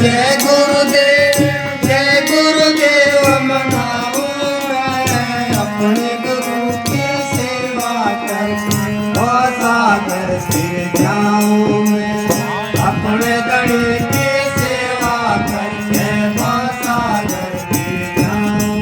जय गुरुदेव मनाओ मैं अपने गुरु की सेवा करके और सागर फिर जाऊं मैं अपने गणे की सेवा करके और सागर फिर जाऊं।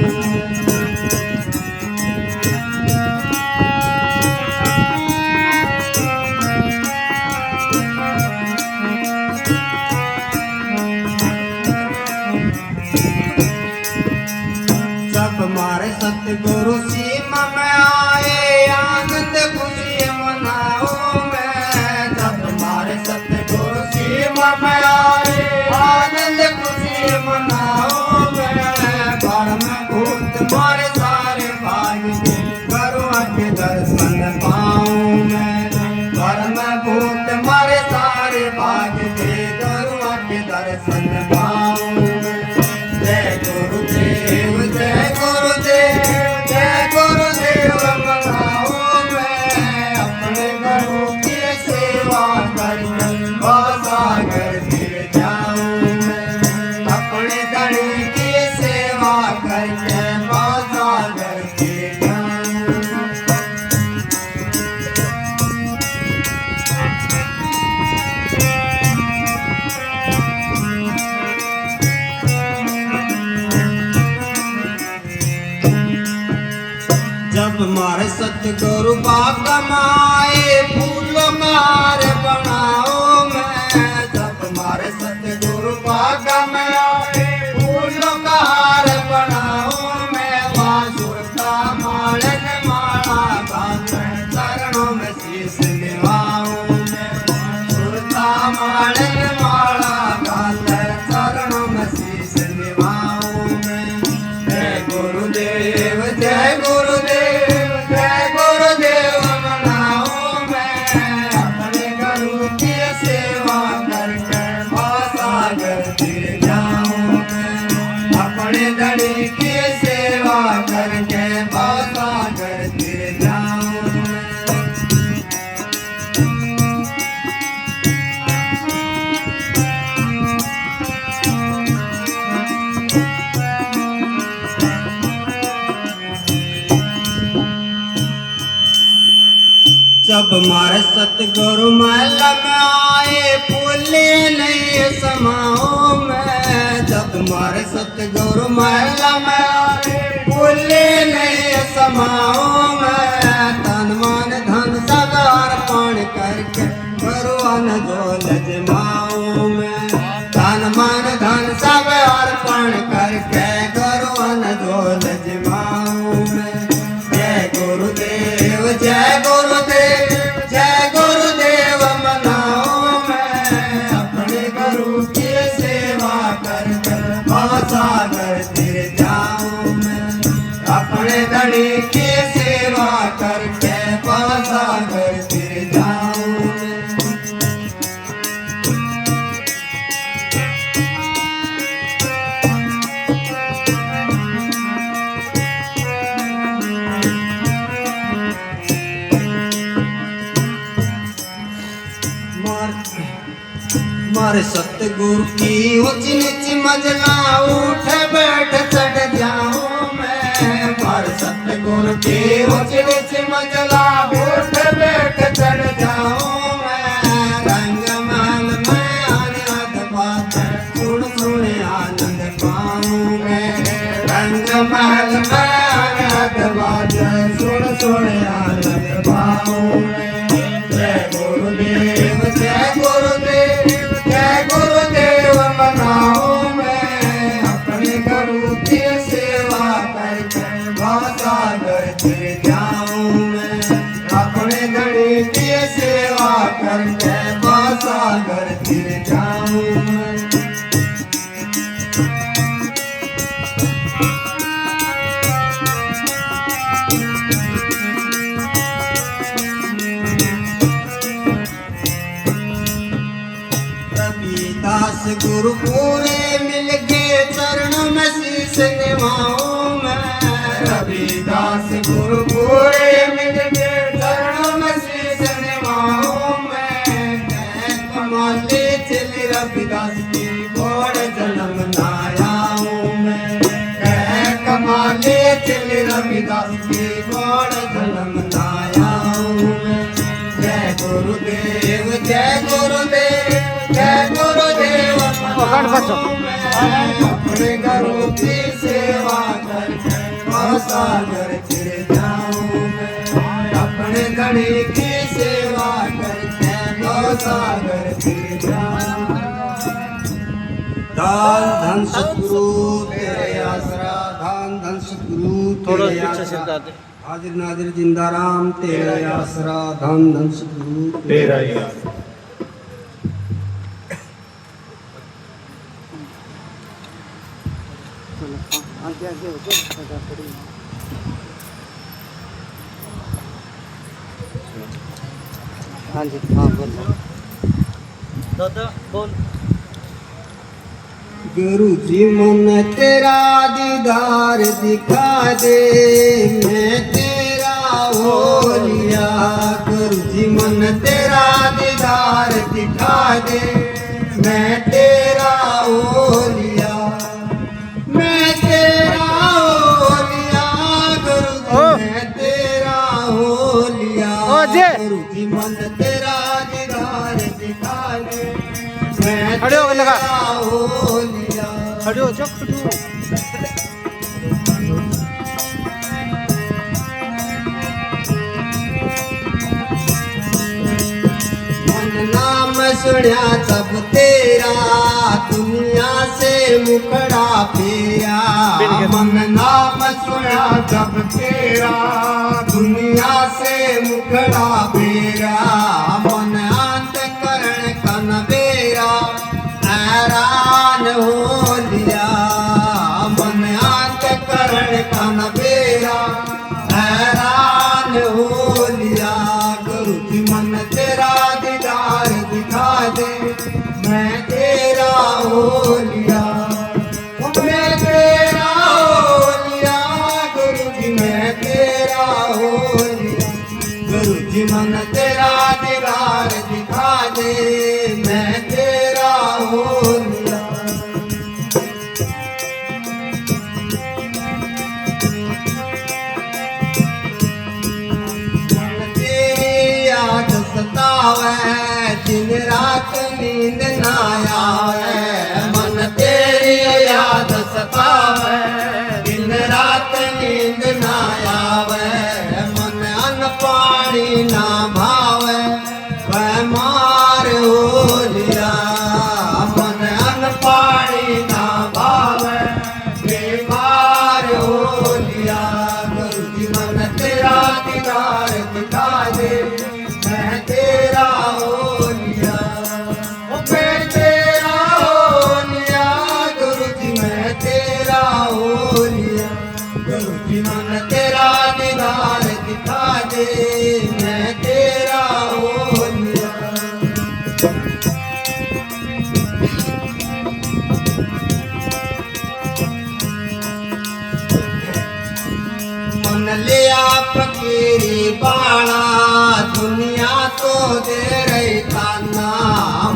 जब हमारे सतगुरु सीमा में आए आनंद खुशी मनाओ मैं जब हमारे सतगुरु सीमा में आए आनंद खुशी मनाओ मैं घर में भूत मारे सारे भाग के गुरुआ के दर्शन पाऊं मैं घर में भूत मारे सारे भाग के गुरुआ के दर्शन पाऊं मैं। जय गुरुदेव मनाओ मैं अपने गुरु की सेवा करके और सागर फिर जाऊं मैं अपने गणे की सेवा करके और सागर फिर जाऊं। जब हमारे सतगुरु बाग माए फूलों का हार बनाओ मैं जब हमारे सतगुरु बाग में आए फूलों का हार बनाओ मैं बांसुर का मालन माला बांधकर चरणों में शीश निभाऊं मैं बांसुर का मालन माला बांधकर चरणों में शीश निभाऊं मैं। जय गुरुदेव मनाओ मैं अपने गुरु की सेवा करके और सागर फिर जाऊं मैं अपने गणे की सेवा करके और सागर फिर जाऊं मैं। जब हमारे सतगुरु महल में आए फूले नहीं समाओ मैं जब हमारे सतगुरु महल में आए फूले नहीं समाओ मैं तन मन धन सब अर्पण करके गुरुअन जो लजमाऊं मैं तन मन धन सब अर्पण करके गुरुअन जो लजमाऊं मैं। जय गुरुदेव मनाओ मैं अपने गुरु की सेवा करके और सागर फिर जाऊं मैं अपने गणे की सेवा करके और सागर फिर जाऊं मैं। मारे सतगुरु की ऊंच नीच मंजिला उठ बैठ चढ़ जाऊं मैं मारे सतगुरु की ऊंच नीच मंजिला उठ बैठ चढ़ जाऊं मैं रंग महल में आनंद पाते सुन सुन आनंद पाऊं मैं रंग महल में आनंद पाते सुन सुन आनंद पाऊं मैं। जय गुरुदेव मनाओ मैं अपने गुरु की सेवा करके और सागर फिर जाऊं मैं अपने गणे की सेवा करके और सागर फिर जाऊं मैं। रविदास गुरु पूरे मिल गए चरणों में शीश निभाऊं मैं रविदास गुरु पूरे मिल गए चरणों में शीश निभाऊं मैं कमाले चली रविदास की गोड़ दास की गोड़ जन्म लाया हूँ मैं। जय गुरुदेव जय गुरुदेव जय गुरुदेव अपने गुरु की सेवा करके सागर चिर जाऊं मैं। अपने घड़ी की सेवा करके सागर चिर जाऊं। दान धन सतगुरु तेरे आसरा, दान धन सतगुरु तेरे आसरा, हाजिर नाजिर जिंदा राम तेरे आसरा, दान धन सतगुरु तेरा ही आसरा। हाँ जी हाँ बोल दादा बोल। गुरु जी मन तेरा दीदार दिखा दे, मैं तेरा हो लिया। गुरु जी मन तेरा दीदार दिखा दे, मैं तेरा हो लिया। मैं तेरा हो लिया गुरु जी, मैं तेरा हो लिया। गुरु जी मन तेरा दीदार दिखा दे, मैं तेरा हो लिया। खड़े हो जाओ खड़े हो। नाम सुनिया सब तेरा, दुनिया से मुखड़ा फेरा। मन नाम सुनिया सब तेरा, दुनिया से मुखड़ा फेरा। मन अंत करण कनबेरा, हैरान हो लिया। मन अंत करण कनबेरा, हैरान हो लिया। गुरु जी मन तेरा दीदार दिखा दे, मैं तेरा हो लिया। मैं तेरा हो लिया गुरु जी, मैं तेरा हो लिया। गुरु जी मन तेरा दीदार दिखा दे, मैं तेरा हो लिया। सतावे दिन रात नींद ना आवे। मन तेरी याद सतावे दिन रात नींद ना आवे। मन अन्न पानी ना भावे, बीमार हो लिया। मन अन्न पानी ना भावे, बीमार हो लिया। गुरु जी मन तेरा दीदार दिखा दे, मैं तेरा हो लिया। मैं तेरा हो लिया गुरु जी, मैं तेरा हो लिया। गुरु जी मन तेरा दीदार दिखा दे, मैं तेरा हो लिया। मन लिया फकीरी बाणा, दुनिया तो दे रही ताना।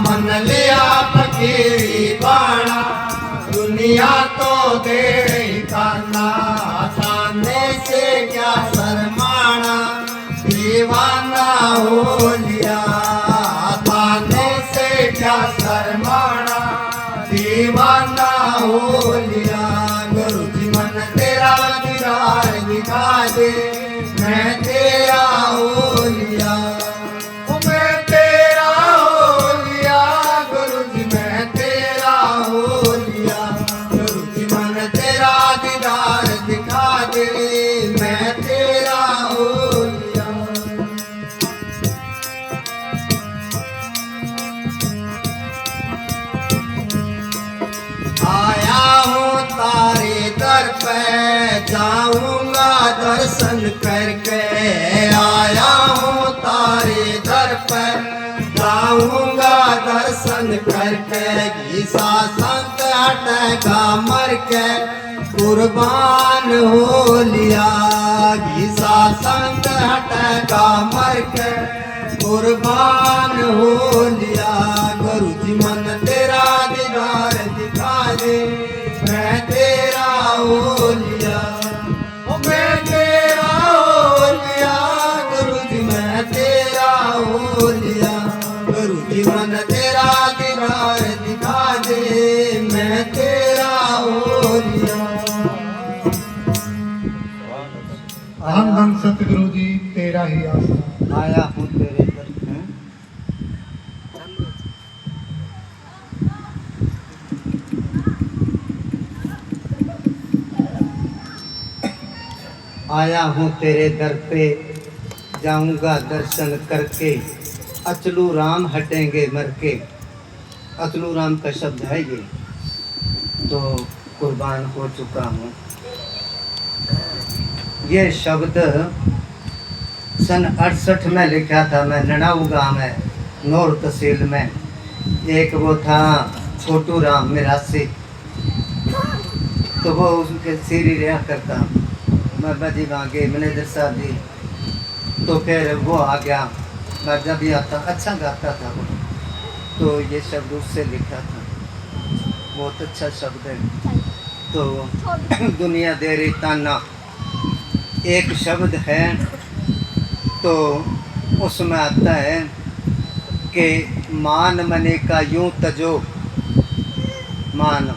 मन लिया फकीरी बाणा, दुनिया तो दे रही ताना। ताने से क्या शर्माना, दीवाना हो लिया। ताने से क्या शर्माना, दीवाना हो लिया। गुरु जी मन तेरा दीदार दिखा दे, मैं तेरा हो लिया। मैं तेरा हो लिया गुरु जी, मैं तेरा हो लिया। गुरु जी मन तेरा दीदार दिखा दे, मैं तेरा हो लिया। आया हूँ तारे दर पे, जाऊंगा दर्शन करके। आया हूँ तारे दर पे, जाऊंगा दर्शन करके। घीसा संत हटेगा मर के, कुर्बान हो लिया। घीसा संत हटेगा मर के, कुर्बान हो लिया। गुरु जी मन तेरा दीदार दिखा दे, मैं तेरा हो लिया। मैं तेरा सतगुरु जी तेरा ही आसरा। आया हूँ तेरे दर पे। आया हूँ तेरे दर पे, जाऊंगा दर्शन करके, अचलू राम हटेंगे मर के। अचलू राम का शब्द है ये, तो कुर्बान हो चुका हूँ। ये शब्द सन 68 में लिखा था मैं, ननाऊ गाँव में, नौर तहसील में। एक वो था छोटू राम मिरासी, तो वो उसके सीरी रहा करता। बाबा जी वहाँ गए, मैनेजर साहब जी, तो फिर वो आ गया। बाजा भी आता, अच्छा गाता था वो, तो ये शब्द उससे लिखा था। बहुत अच्छा शब्द है। तो दुनिया दे रही ताना एक शब्द है, तो उसमें आता है कि मान मने का यूं तजो, मान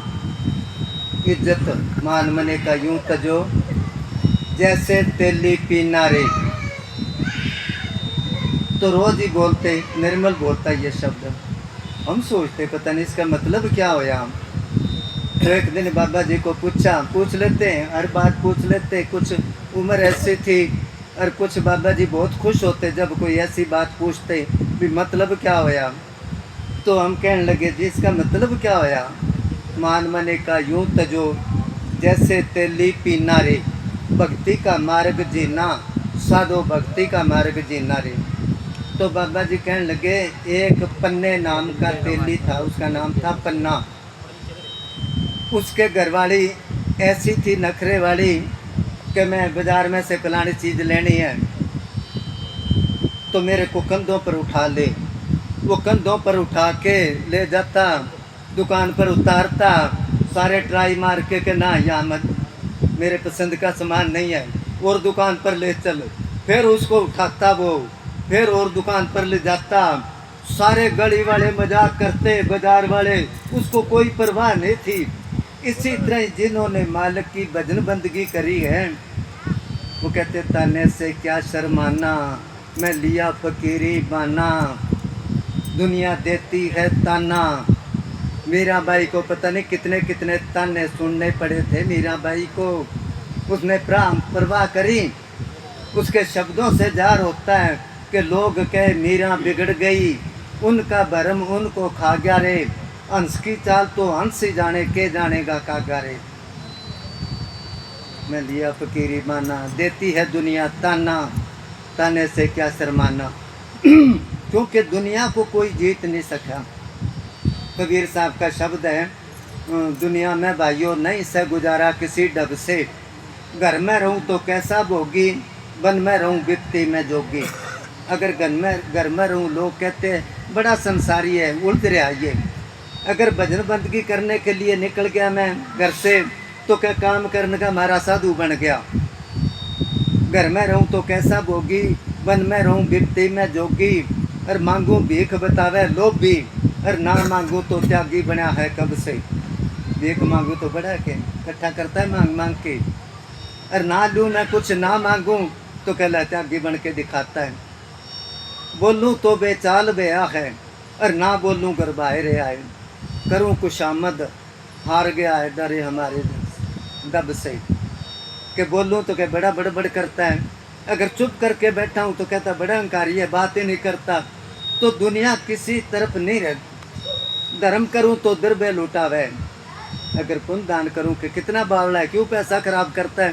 इज्जत मान मने का यूं तजो, जैसे तेली पीना रे। तो रोज ही बोलते, निर्मल बोलता ये शब्द। हम सोचते पता नहीं इसका मतलब क्या होया। तो एक दिन बाबा जी को पूछ लेते हैं, हर बात पूछ लेते। कुछ उम्र ऐसी थी, और कुछ बाबा जी बहुत खुश होते जब कोई ऐसी बात पूछते भी मतलब क्या होया। तो हम कहने लगे जी इसका मतलब क्या होया। मान मने का यूं तजो, जैसे तेली पीना रे, भक्ति का मार्ग जीना, साधो भक्ति का मार्ग जीना रे। तो बाबा जी कहने लगे एक पन्ने नाम का तेली था, उसका नाम था पन्ना। उसके घरवाली ऐसी थी नखरे वाली कि मैं बाज़ार में से फलानी चीज़ लेनी है तो मेरे को कंधों पर उठा ले। वो कंधों पर उठा के ले जाता, दुकान पर उतारता, सारे ट्राई मार के ना यहाँ मत, मेरे पसंद का सामान नहीं है, और दुकान पर ले चल। फिर उसको उठाता वो, फिर और दुकान पर ले जाता। सारे गली वाले मजाक करते, बाजार वाले, उसको कोई परवाह नहीं थी। इसी तरह जिन्होंने मालिक की भजन बंदगी करी है, वो कहते ताने से क्या शर्माना, मैं लिया फकीरी बाना, दुनिया देती है ताना। मीरा बाई को पता नहीं कितने कितने ताने सुनने पड़े थे मीरा बाई को। उसने परवाह करी। उसके शब्दों से जार होता है कि लोग कहे मीरा बिगड़ गई, उनका भरम उनको खा गया रे, हंस की चाल तो हंस ही जाने के जानेगा कागा रे। मैं लिया फकीरी माना, देती है दुनिया ताना, ताने से क्या शर्माना। क्योंकि दुनिया को कोई जीत नहीं सका। कबीर साहब का शब्द है, दुनिया में भाइयों नहीं से गुजारा किसी डब से, घर में रहूं तो कैसा भोगी, वन में रहूं बिपती में जोगी। अगर घर में रहूं लोग कहते हैं बड़ा संसारी है, उल्ट रहा ये। अगर भजन बंदगी करने के लिए निकल गया मैं घर से, तो क्या काम करने का हमारा साधु बन गया। घर में रहूं तो कैसा भोगी, वन में रहूं बिपती में जोगी। और मांगू भीख बतावे लोभी, और ना मांगू तो त्यागी बना है कब से। भीख मांगू तो बड़ा के इकट्ठा करता है मांग मांग के, और ना लूँ मैं कुछ ना मांगूँ तो कहला त्यागी बन के दिखाता है। बोलूँ तो बेचाल बेया है, और ना बोलूँ गरबाए रे आए। करूँ कुशामद हार गया है डरे हमारे दब से। कि बोलूँ तो क्या बड़ा बड़बड़ करता है, अगर चुप करके बैठा हूँ तो कहता बड़ा अहंकारी है, बात ही नहीं करता। तो दुनिया किसी तरफ नहीं रह। धर्म करूँ तो दरबे लुटावे, अगर पुण्य दान करूँ कि कितना बावला है, क्यों पैसा खराब करता है।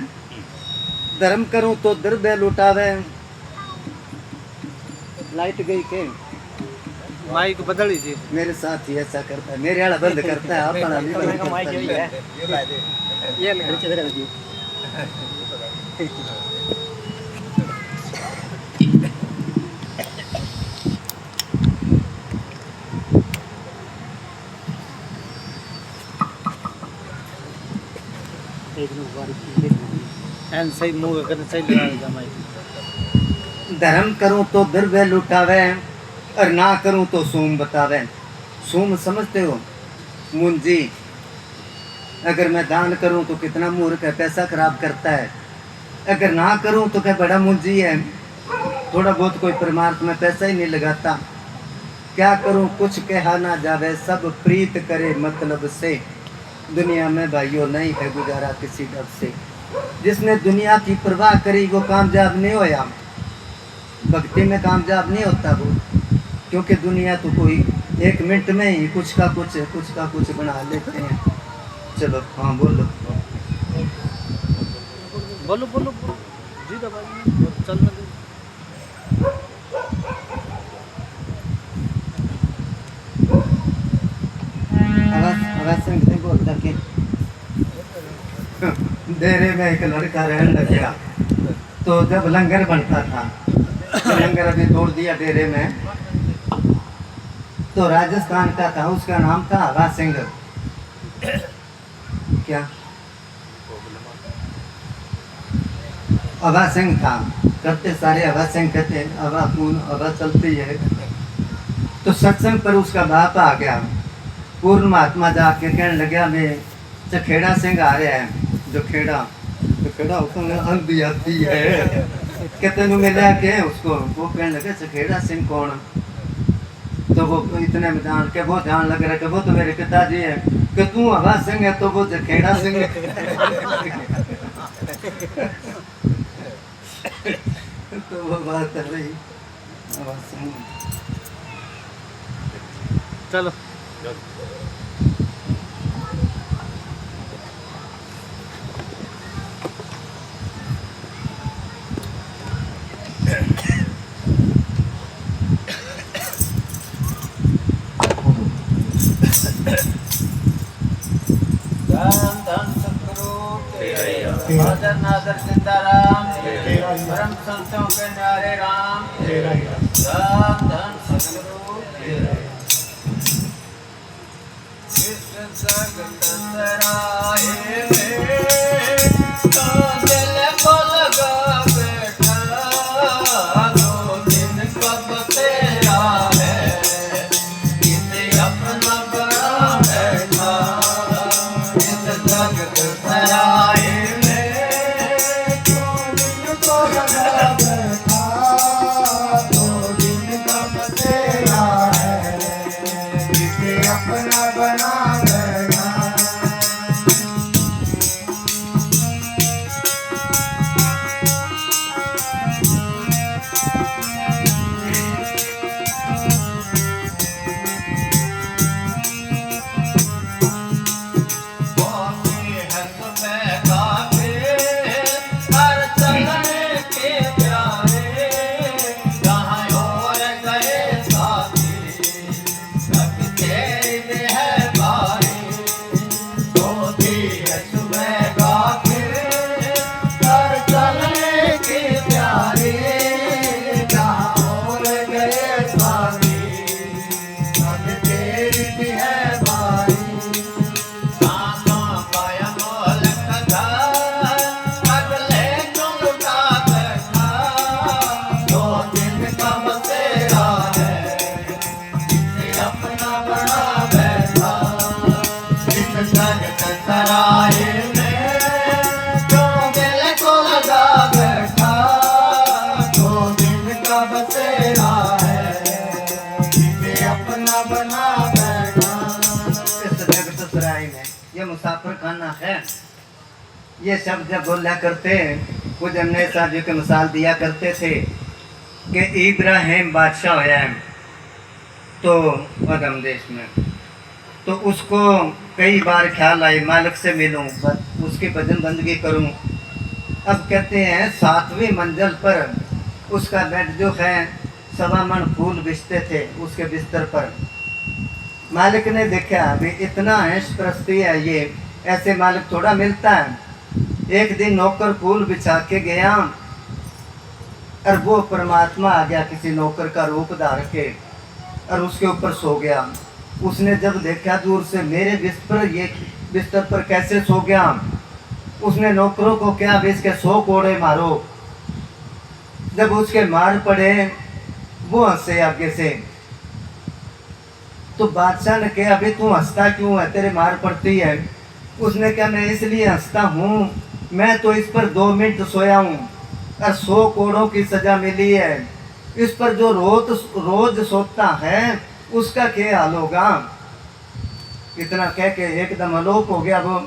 धर्म करूँ तो दरबे लुटावे। लाइट गई के माइक बदल लीजिए। मेरे साथ ही ऐसा करता है, मेरे वाला बंद करता है, अपना नहीं बंद करता है। ये नीचे दे दीजिए। एंड सही मुंह कर सही लगाएगा माइक। धर्म करूं तो दरबे लुटावे, और ना करूं तो सूम बतावे। सूम समझते हो, मुंजी। अगर मैं दान करूं तो कितना मूर्ख है, पैसा खराब करता है। अगर ना करूं तो क्या बड़ा मुंजी है, थोड़ा बहुत कोई परमार्थ में पैसा ही नहीं लगाता। क्या करूं कुछ कहा ना जावे, सब प्रीत करे मतलब से। दुनिया में भाइयों नहीं है गुजारा किसी डर से। जिसने दुनिया की परवाह करी वो कामयाब नहीं होया, भक्ति में कामयाब नहीं होता वो। क्योंकि दुनिया तो कोई एक मिनट में ही कुछ का कुछ बना लेते हैं। चलो हाँ बोलो। बोलो बोलो बोलो जी दबाइए और चलने दो। आवाज से नहीं बोलता कि डेरे में एक लड़का रहने लग गया। तो जब लंगर बनता था, तो लंगर अभी तोड़ दिया डेरे में, तो राजस्थान का था, उसका नाम था हवा सिंह। क्या हवा सिंह था, करते सारे हवा सिंह कहते हैं, हवा चलती है। तो सत्संग पर उसका बाप आ गया, पूर्ण महात्मा जाके कहने लगा मैं चखेड़ा सिंह आ रहा है। जो खेड़ा उसमें आंधी आती है, कहते मिला के उसको, वो कहने लगे चखेड़ा सिंह कौन। तो वो इतने में जान के वो ध्यान लग रहा कि वो तो मेरे पिताजी है। कि तू हवा सिंह है तो वो चखेड़ा सिंह है। तो वो बात कर रही हवा सिंह। चलो नादर नादर सीताराम, परम संतों के न्यारे राम, राम धन सतगुरु कृष्ण जगत सराय में, तो दिल को लगा बैठा, दो दिन कब तेरा है, इसे अपना बड़ा बैठा, इस जगत सराय मुसाफिर खाना है। ये शब्द जब बोला करते वो जमने साहब के मिसाल दिया करते थे कि इब्राहिम बादशाह होया है तो अदम देश में, तो उसको कई बार ख्याल आए मालिक से मिलूं, उसकी भजन बंदगी करूं। अब कहते हैं 7वीं मंजिल पर उसका बेड जो है 1.25 मन फूल बिछते थे उसके बिस्तर पर। मालिक ने देखा अभी इतना ऐश प्रस्ती है, ये ऐसे मालिक थोड़ा मिलता है। एक दिन नौकर फूल बिछा के गया और वो परमात्मा आ गया किसी नौकर का रूप धार के और उसके ऊपर सो गया। उसने जब देखा दूर से मेरे बिस्तर पर कैसे सो गया, उसने नौकरों को क्या भी इसके 100 कोड़े मारो। जब उसके मार पड़े वो हंसे आगे से, तो बादशाह ने कहा अभी तू हंसता क्यों है, तेरे मार पड़ती है। उसने कहा मैं इसलिए हंसता हूँ, मैं तो इस पर 2 मिनट सोया हूँ और 100 कोड़ों की सजा मिली है। इस पर जो रोज सोता है उसका क्या हाल होगा। इतना कह के एकदम अलोप हो गया वो।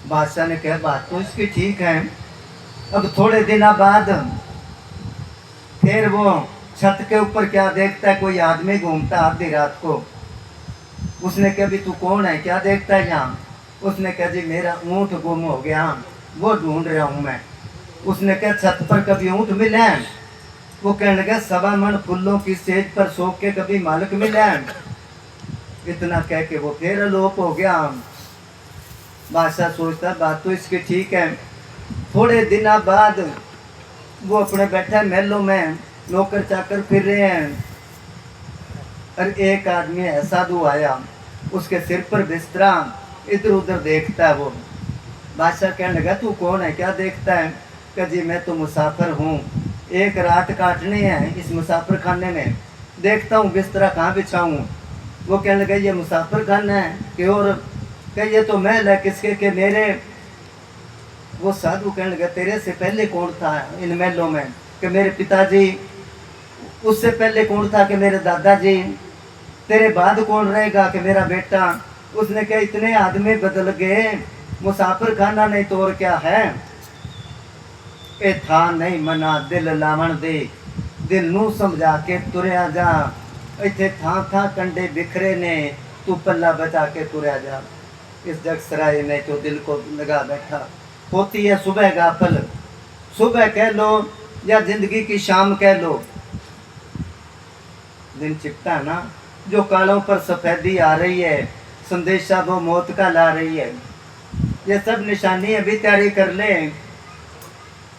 बादशाह ने कहा बात तो इसकी ठीक है। अब थोड़े दिन बाद फिर वो छत के ऊपर क्या देखता है, कोई आदमी घूमता आधी रात को। उसने कहा भी तू कौन है, क्या देखता है यहाँ। उसने कहा जी मेरा ऊँट गुम हो गया, वो ढूंढ रहा हूँ मैं। उसने कहा छत पर कभी ऊँट मिले हैं। वो कहने लगा 1.25 मन फूलों की सेज पर सो के कभी मालिक मिले हैं। इतना कह के वो फिर अलोप हो गया। बादशाह सोचता बात तो इसकी ठीक है। थोड़े दिन बाद वो अपने बैठा महलों में, नौकर चाकर फिर रहे हैं और एक आदमी है साधु आया, उसके सिर पर बिस्तरा, इधर उधर देखता है वो। बादशाह कहने लगा तू कौन है, क्या देखता है। कहा जी मैं तो मुसाफिर हूँ, एक रात काटनी है इस मुसाफिर खाने में, देखता हूँ बिस्तरा कहाँ बिछाऊँ। वो कहने लगा ये मुसाफिर खाना है कि और। कह ये तो महल है, किसके के मेरे। वो साधु कहने लगा तेरे से पहले कौन था इन महलों में। कि मेरे पिताजी। उससे पहले कौन था कि मेरे दादाजी। तेरे बाद कौन रहेगा कि मेरा बेटा। उसने कहा इतने आदमी बदल गए, मुसाफिर खाना नहीं तो और क्या है। ए था नहीं मना दिल लावण दे, दिल नू समझा के तुरया जा। इतने था कंडे बिखरे ने, तू पल्ला बचा के तुरया जा। इस जग सराय में तो दिल को लगा बैठा। होती है सुबह गाफल, सुबह कह लो या जिंदगी की शाम कह लो। दिन चिपटा ना, जो कालों पर सफेदी आ रही है, संदेशा वो मौत का ला रही है। ये सब निशानी अभी तैयारी कर ले।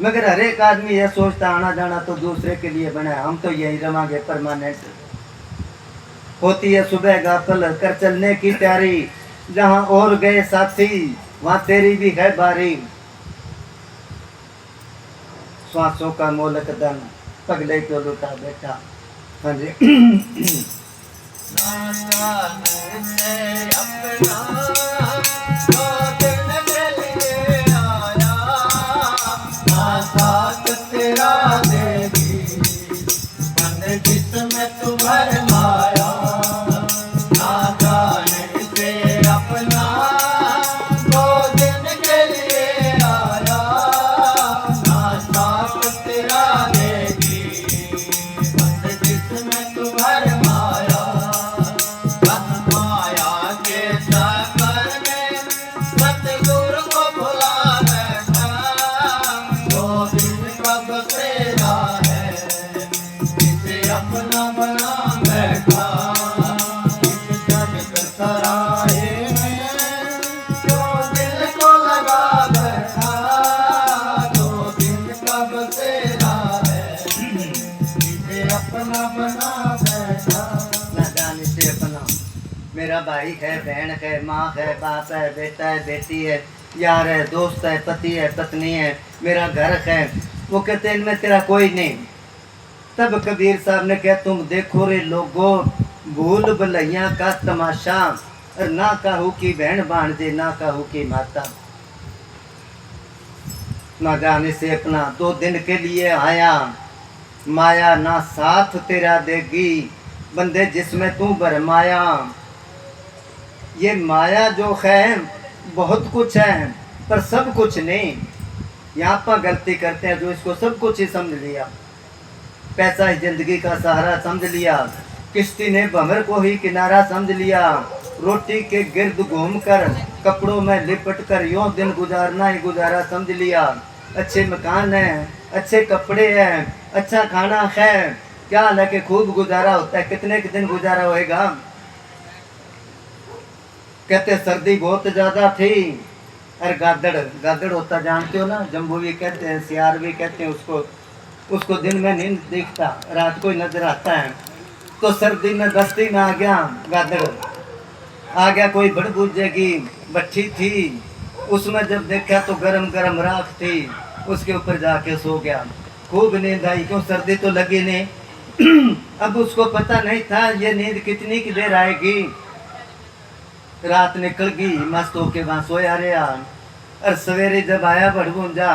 मगर हर एक आदमी यह सोचता आना जाना तो दूसरे के लिए बना है, हम तो यही रवांगे परमानेंट। होती है सुबह गाफल, कर चलने की तैयारी, जहाँ और गए साथी वहाँ तेरी भी है बारी। श्वासों का मोलक दन, पगले को लुटा बैठा। हाँ जी। तेरा देगी मन जिसमें तुम्हारे माया, ना जाने से अपना दो दिन के लिए आया। ना साथ तेरा देगी मन जिसमें तुम्हारे माया, बस माया के चक्कर में सतगुरु को भुला बैठा। दो दिन कब तेरा है जिसे अपना बना बैठा। इस जग के सराय में जो दिल को लगा बैठा। दो दिन कब तेरा है जिसे अपना बना बैठा। ना जाने से अपना, मेरा भाई है, बहन है, माँ है, बाप है, बेटा है, बेटी है, यार है, दोस्त है, पति है, पत्नी है, मेरा घर है। वो कहते हैं इनमें तेरा कोई नहीं। तब कबीर साहब ने कहा तुम देखो रे लोगो, भूल भलैया का तमाशा, और ना कहू की बहन भाणजे, ना कहू की माता। ना जाने से अपना 2 दिन के लिए आया, माया ना साथ तेरा देगी, बंदे जिसमें तू भरमाया। ये माया जो है बहुत कुछ है पर सब कुछ नहीं। यहाँ पर गलती करते हैं जो इसको सब कुछ ही समझ लिया, पैसा ही जिंदगी का सहारा समझ लिया, किश्ती ने भंवर को ही किनारा समझ लिया, रोटी के गिर्द घूमकर कपड़ों में लिपट कर यूं दिन गुजारना ही गुजारा समझ लिया। अच्छे मकान है, अच्छे कपड़े हैं, अच्छा खाना है, क्या हालांकि खूब गुजारा होता है, कितने के दिन गुजारा होएगा। कहते सर्दी बहुत ज्यादा थी और गादड़ होता जानते हो ना, जम्बू भी कहते हैं, सियार भी कहते हैं उसको। उसको दिन में नींद दिखता, रात को ही नजर आता है। तो सर्दी में बस्ती में आ गया गादड़, आ गया कोई बड़बूजेगी भट्ठी थी, उसमें जब देखा तो गरम गरम राख थी, उसके ऊपर जाके सो गया। खूब नींद आई, क्यों सर्दी तो लगी नहीं। अब उसको पता नहीं था ये नींद कितनी की देर आएगी। रात निकल गई, मस्त होके वहाँ सोया रहा। और सवेरे जब आया भड़गूंजा,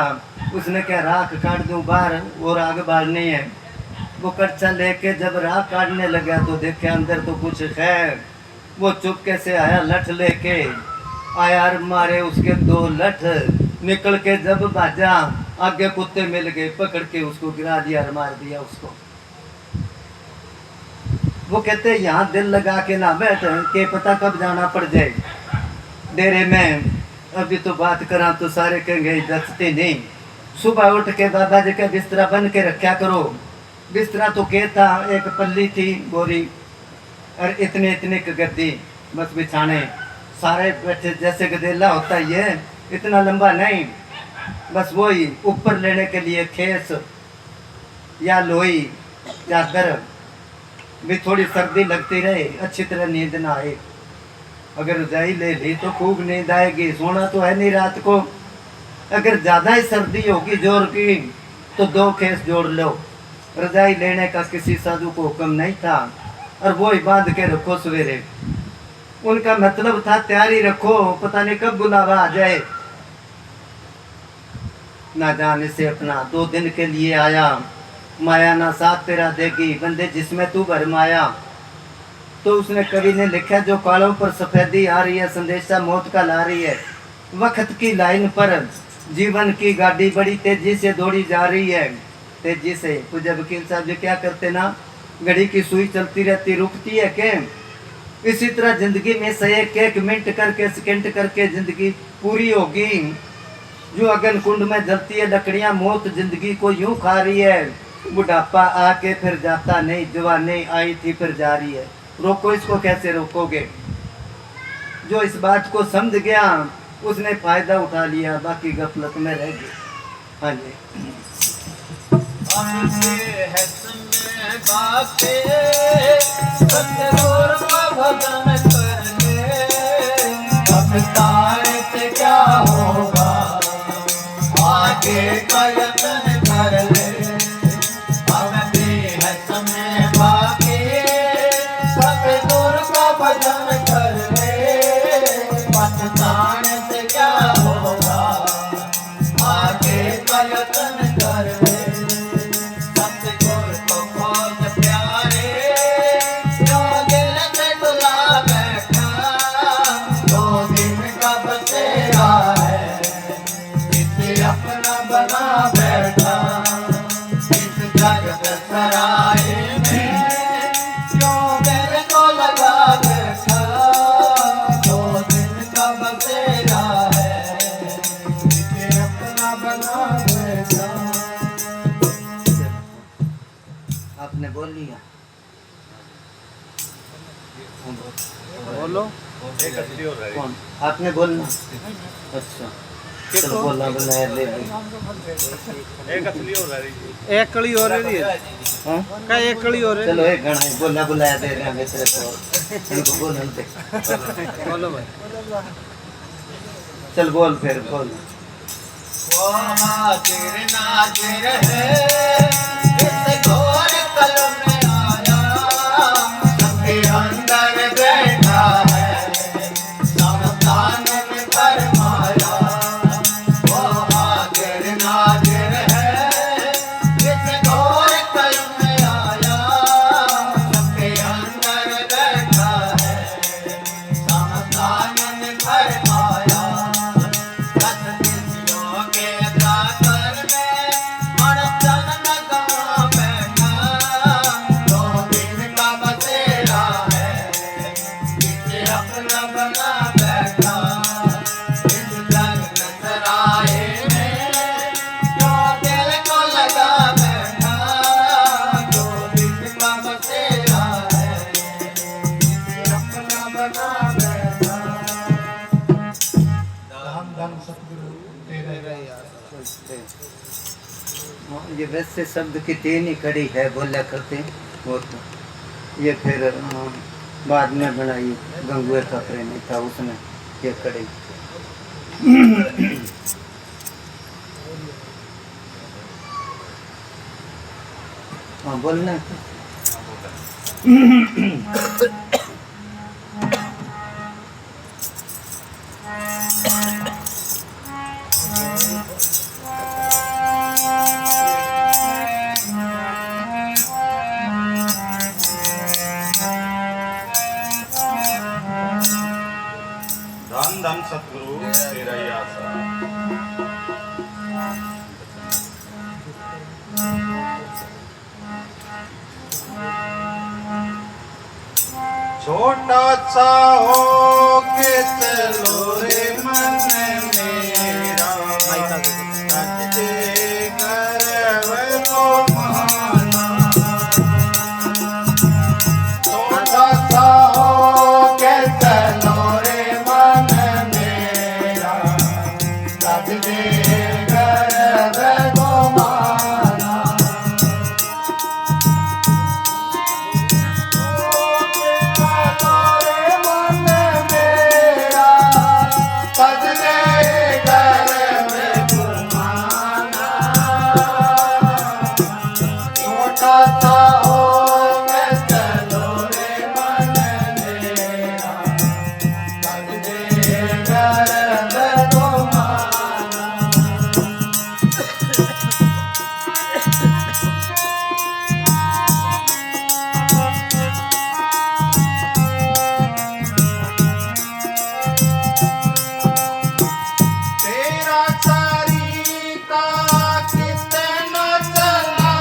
उसने क्या राख काट दूं बाहर और आग बालनी है। वो कच्चा लेके जब राख काटने लगा तो देखे अंदर तो कुछ है। वो चुपके से आया लठ लेके आया और मारे उसके 2 लठ निकल के जब भाजा, आगे कुत्ते मिल गए, पकड़ के उसको गिरा दिया और मार दिया उसको। वो कहते यहाँ दिल लगा के ना बैठ के पता कब जाना पड़ जाए डेरे में। अभी तो बात करा तो सारे कहेंगे जचते नहीं। सुबह उठ के दादा जी का बिस्तरा बन के रखा करो। बिस्तरा तो क्या था, एक पल्ली थी गोरी और इतने इतने की गद्दी बस बिछाने, सारे बैठे जैसे गदेला होता है ये, इतना लंबा नहीं, बस वही ऊपर लेने के लिए खेस या लोई चादर भी, थोड़ी सर्दी लगती रहे, अच्छी तरह नींद ना आए। अगर रजाई ले ली तो खूब नींद आएगी, सोना तो है नहीं रात को। अगर ज़्यादा ही सर्दी होगी जोर की तो 2 खेस जोड़ लो। रजाई लेने का किसी साधु को हुक्म नहीं था, और वो ही बांध के रखो सवेरे। उनका मतलब था तैयारी रखो, पता नहीं कब बुलावा आ जाए। ना जाने से अपना 2 दिन के लिए आया, माया ना साथ तेरा देगी बंदे जिसमें तू भरमाया। तो उसने कवि ने लिखा, जो कालों पर सफेदी आ रही है संदेशा मौत का ला रही है। वक्त की लाइन पर जीवन की गाड़ी बड़ी तेजी से दौड़ी जा रही है, तेजी से। तो जब वकील साहब जी क्या करते ना, घड़ी की सुई चलती रहती, रुकती है क्या? इसी तरह जिंदगी में से एक मिनट करके, सेकंड करके जिंदगी पूरी होगी। जो अगन कुंड में जलती है लकड़ियां, मौत जिंदगी को यूं खा रही है। बुढ़ापा आके फिर जाता नहीं, जवानी आई थी फिर जा रही है। रोको इसको, कैसे रोकोगे? जो इस बात को समझ गया उसने फायदा उठा लिया, बाकी गफलत में रह गए। हाँ जी। है समय बाके सतगुर का भजन करने, पछताने से क्या होगा, आगे का यत्न कर ले। अभी है समय बाके सतगुर का भजन करने, पछताने से क्या होगा, आगे का यत्न कर ले। आपने बोल लिया, बोलो। कौन? आपने बोलना? अच्छा चलो बोलना बनाया दे। एक कड़ी हो रही है, हाँ? का एक कड़ी हो रही चलो एक घड़ा ही बोलना बुलाया दे रहे हैं मित्र को, इनको बोलने दे। बोलो भाई। चल बोल फिर बोल। वो हाजिर नाजिर है, इस घोर कल में आया, सबके अंदर बैठा है, सावधान में फरमाया। वो हाजिर नाजिर है, इस घोर कल में आया, सबके अंदर बैठा है, सावधान में फरमाया। ये वैसे शब्द की 3 ही कड़ी है बोला करते वो तो ये फिर बाद में बनाई गंगुए का प्रेमी था उसने ये कड़ी। हाँ बोलना धन सतगुरु तेरा ही आसरा। छोटा सा हो के चलो रे मन मेरा, सच्चे गर्व को माना। छोटा सा हो के चलो रे मन मेरा, सच्चे गर्व को माना। तेरा तरीका कितना चला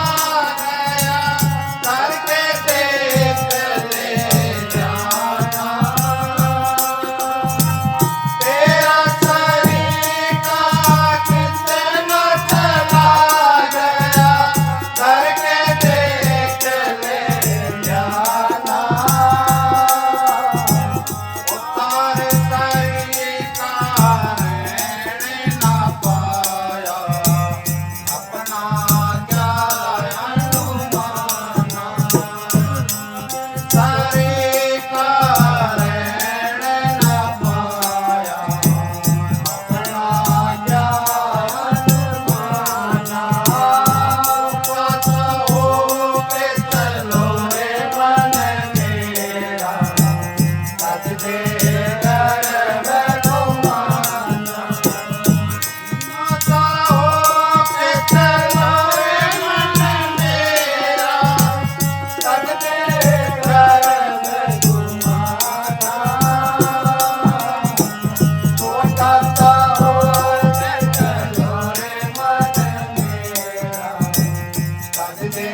गया, करके देख ले जाना। तेरा तरीका कितना चला गया, करके देख ले जाना। उतार तरीका ना पाया, अपना क्या अनुमाना। सारे कारण ना पाया, अपना क्या अनुमाना। पता हो के चलो रे मन मेरा, सच्चे गर्व को माना। माता हो के चलो रे मन मेरा, सच्चे गर्व को माना। छोटा सा हो के चलो रे मन मेरा, सच्चे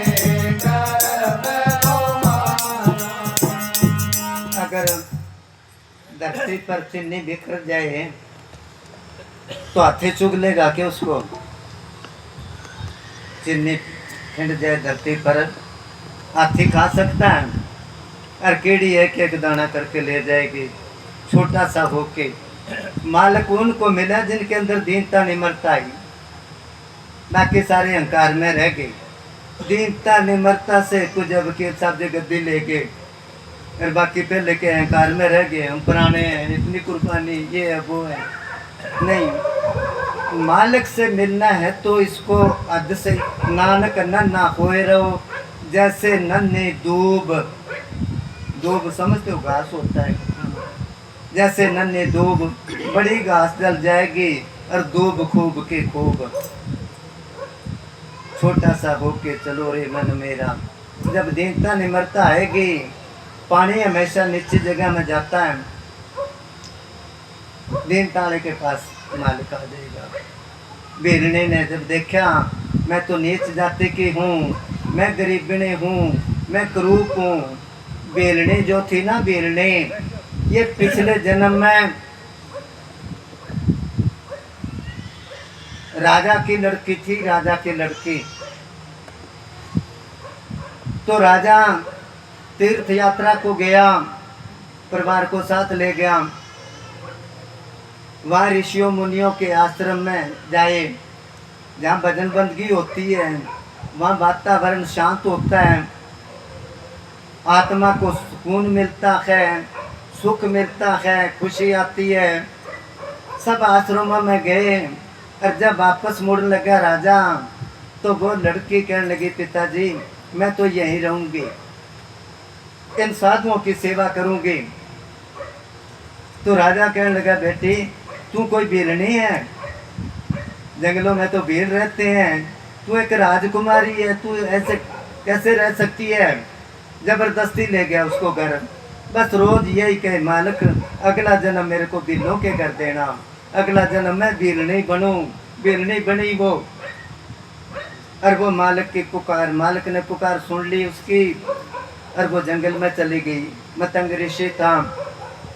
गर्व को माना। अगर धरती पर चीनी बिखर जाए तो हाथी चुग लेगा कि उसको? चीनी खिंड जाए धरती पर, हाथी खा सकता है? और कीड़ी एक एक दाना करके ले जाएगी। छोटा सा होके मालिक उनको मिला जिनके अंदर दीनता निमरता ही, बाकी सारे अहंकार में रह गए। दीनता निमरता से कुछ अब के सब गद्दी ले गए, और बाकी पहले के अहंकार में रह गए। हम पुराने हैं, इतनी कुर्बानी, ये है वो है। नहीं, मालिक से मिलना है तो इसको हद से नानक नन्ना होए रहो। जैसे नन्हे दूब, दूब समझते हो घास होता है, जैसे नन्हे दूब, बड़ी घास जल जाएगी और दूब खूब के खूब। छोटा सा होके चलो रे मन मेरा, जब दीनता निमरता आएगी, पानी हमेशा निश्चित जगह में जाता है। दीनता वाले के पास मालिक आ जाएगा। बीरने ने जब देखा मैं तो नीच जाति की हूँ, मैं गरीबने हूँ, मैं करूप हूँ। बेलने जो थी ना, बेलने, ये पिछले जन्म में राजा की लड़की थी, राजा की लड़की। तो राजा तीर्थ यात्रा को गया, परिवार को साथ ले गया। वहाँ ऋषियों मुनियों के आश्रम में जाए, जहाँ भजन बंदगी होती है, वहाँ वातावरण शांत होता है, आत्मा को सुकून मिलता है, सुख मिलता है, खुशी आती है। सब आश्रमों में गए, और जब वापस मुड़ने लगा राजा, तो वो लड़की कहने लगी, पिताजी मैं तो यहीं रहूँगी, इन साधुओं की सेवा करूँगी। तो राजा कहने लगा, बेटी तू कोई बीरनी है? जंगलों में तो भीड़ रहते हैं, तू एक राजकुमारी है, तू ऐसे कैसे रह सकती है? जबरदस्ती ले गया उसको घर। बस रोज यही कहे मालिक अगला जन्म मेरे को बिल्लों के कर देना, अगला जन्म मैं बिल नहीं बनूं, बिल नहीं बनी वो। और वो मालिक की पुकार, मालिक ने पुकार सुन ली उसकी, और वो जंगल में चली गई। मतंग ऋषि था,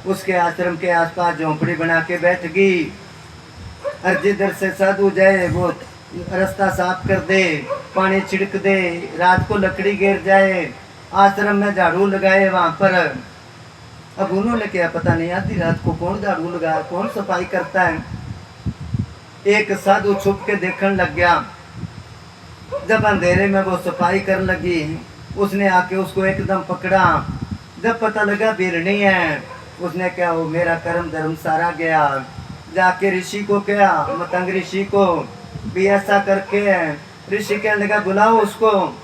उसके आश्रम के आसपास झोंपड़ी बना के बैठ गई, और जिधर से साधु जाए वो रास्ता साफ कर दे, पानी छिड़क दे, रात को लकड़ी गिर जाए, आश्रम में झाड़ू लगाए वहां पर। अब उन्होंने क्या पता नहीं आधी रात को कौन झाड़ू लगा, कौन सफाई करता है। एक साधु छुप के देखने लग गया, जब अंधेरे में वो सफाई कर लगी, उसने आके उसको एकदम पकड़ा। जब पता लगा बिरनी है, उसने क्या वो मेरा कर्म धर्म सारा गया। जाके ऋषि को क्या, मतंग ऋषि को भी ऐसा करके ऋषि कहने लगा बुलाओ उसको।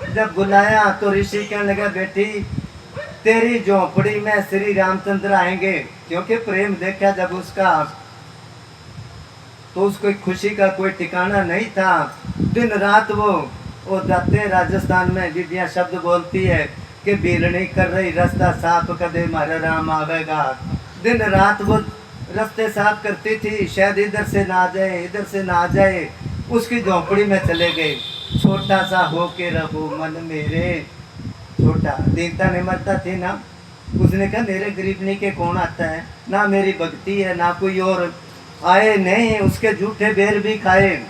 जब बुलाया तो ऋषि कहने लगा बेटी तेरी झोंपड़ी में श्री रामचंद्र आएंगे, क्योंकि प्रेम देखा जब उसका तो उसको खुशी का कोई ठिकाना नहीं था। दिन रात वो जाते राजस्थान में बीबियाँ शब्द बोलती है कि भीड़ नहीं कर रही रास्ता साफ कर दे हमारा राम आवेगा। दिन रात वो रास्ते साफ करती थी, शायद इधर से ना जाए इधर से ना जाए। उसकी झोंपड़ी में चले गए। छोटा सा हो के रहो मन मेरे, छोटा दीनता नहीं मरता थी ना। उसने कहा मेरे गरीबनी के कौन आता है, ना मेरी भक्ति है ना कोई और आए नहीं, उसके झूठे बेर भी खाए।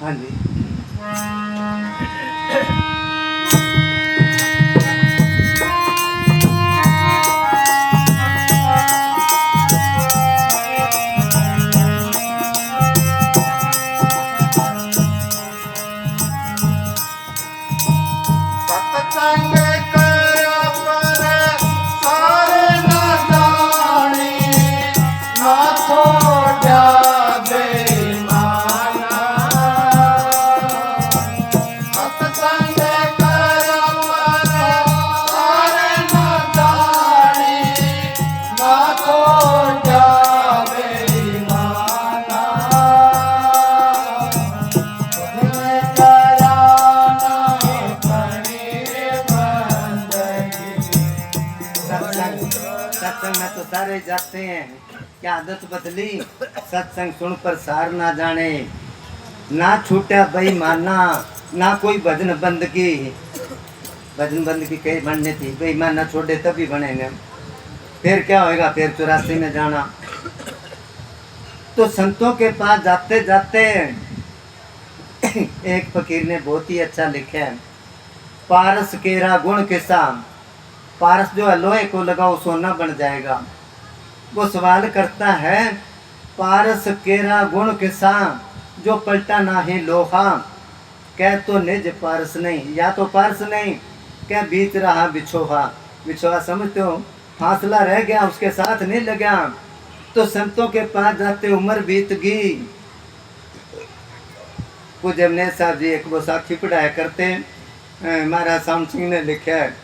हाँ जी सत्संग कर पर सारे न जाने, ना छोड़ा बेईमाना। सत्संग कर पर सारे न जाने, ना छोड़ा बेईमाना। तुम्हें कराना पड़े बंदगी। सत्संग में तो सारे जाते हैं, क्या आदत बदली। सत्संग सुन पर सार ना जाने, ना छूटा बेईमाना, ना कोई भजन बंदगी। भजन बंदगी कहीं बननी थी, बेईमाना छोड़े तभी बनेंगे। फिर क्या होएगा, फिर 84 में जाना। तो संतों के पास जाते जाते एक फकीर ने बहुत ही अच्छा लिखा है, पारस केरा गुण किसा। पारस जो है लोहे को लगाओ सोना बन जाएगा। वो सवाल करता है पारस केरा गुण किसा, जो पलटा ना ही लोहा। कह तो निज पारस नहीं, या तो पारस नहीं, क्या बीत रहा बिछोहा। बिछोहा समझते हो, फासला रह गया, उसके साथ नहीं लगा। तो संतों के पास जाते उम्र बीत गई। पूज्य अवनेश साहब जी एक वो साखी पढ़ाया करते, महाराज श्याम सिंह ने लिखा है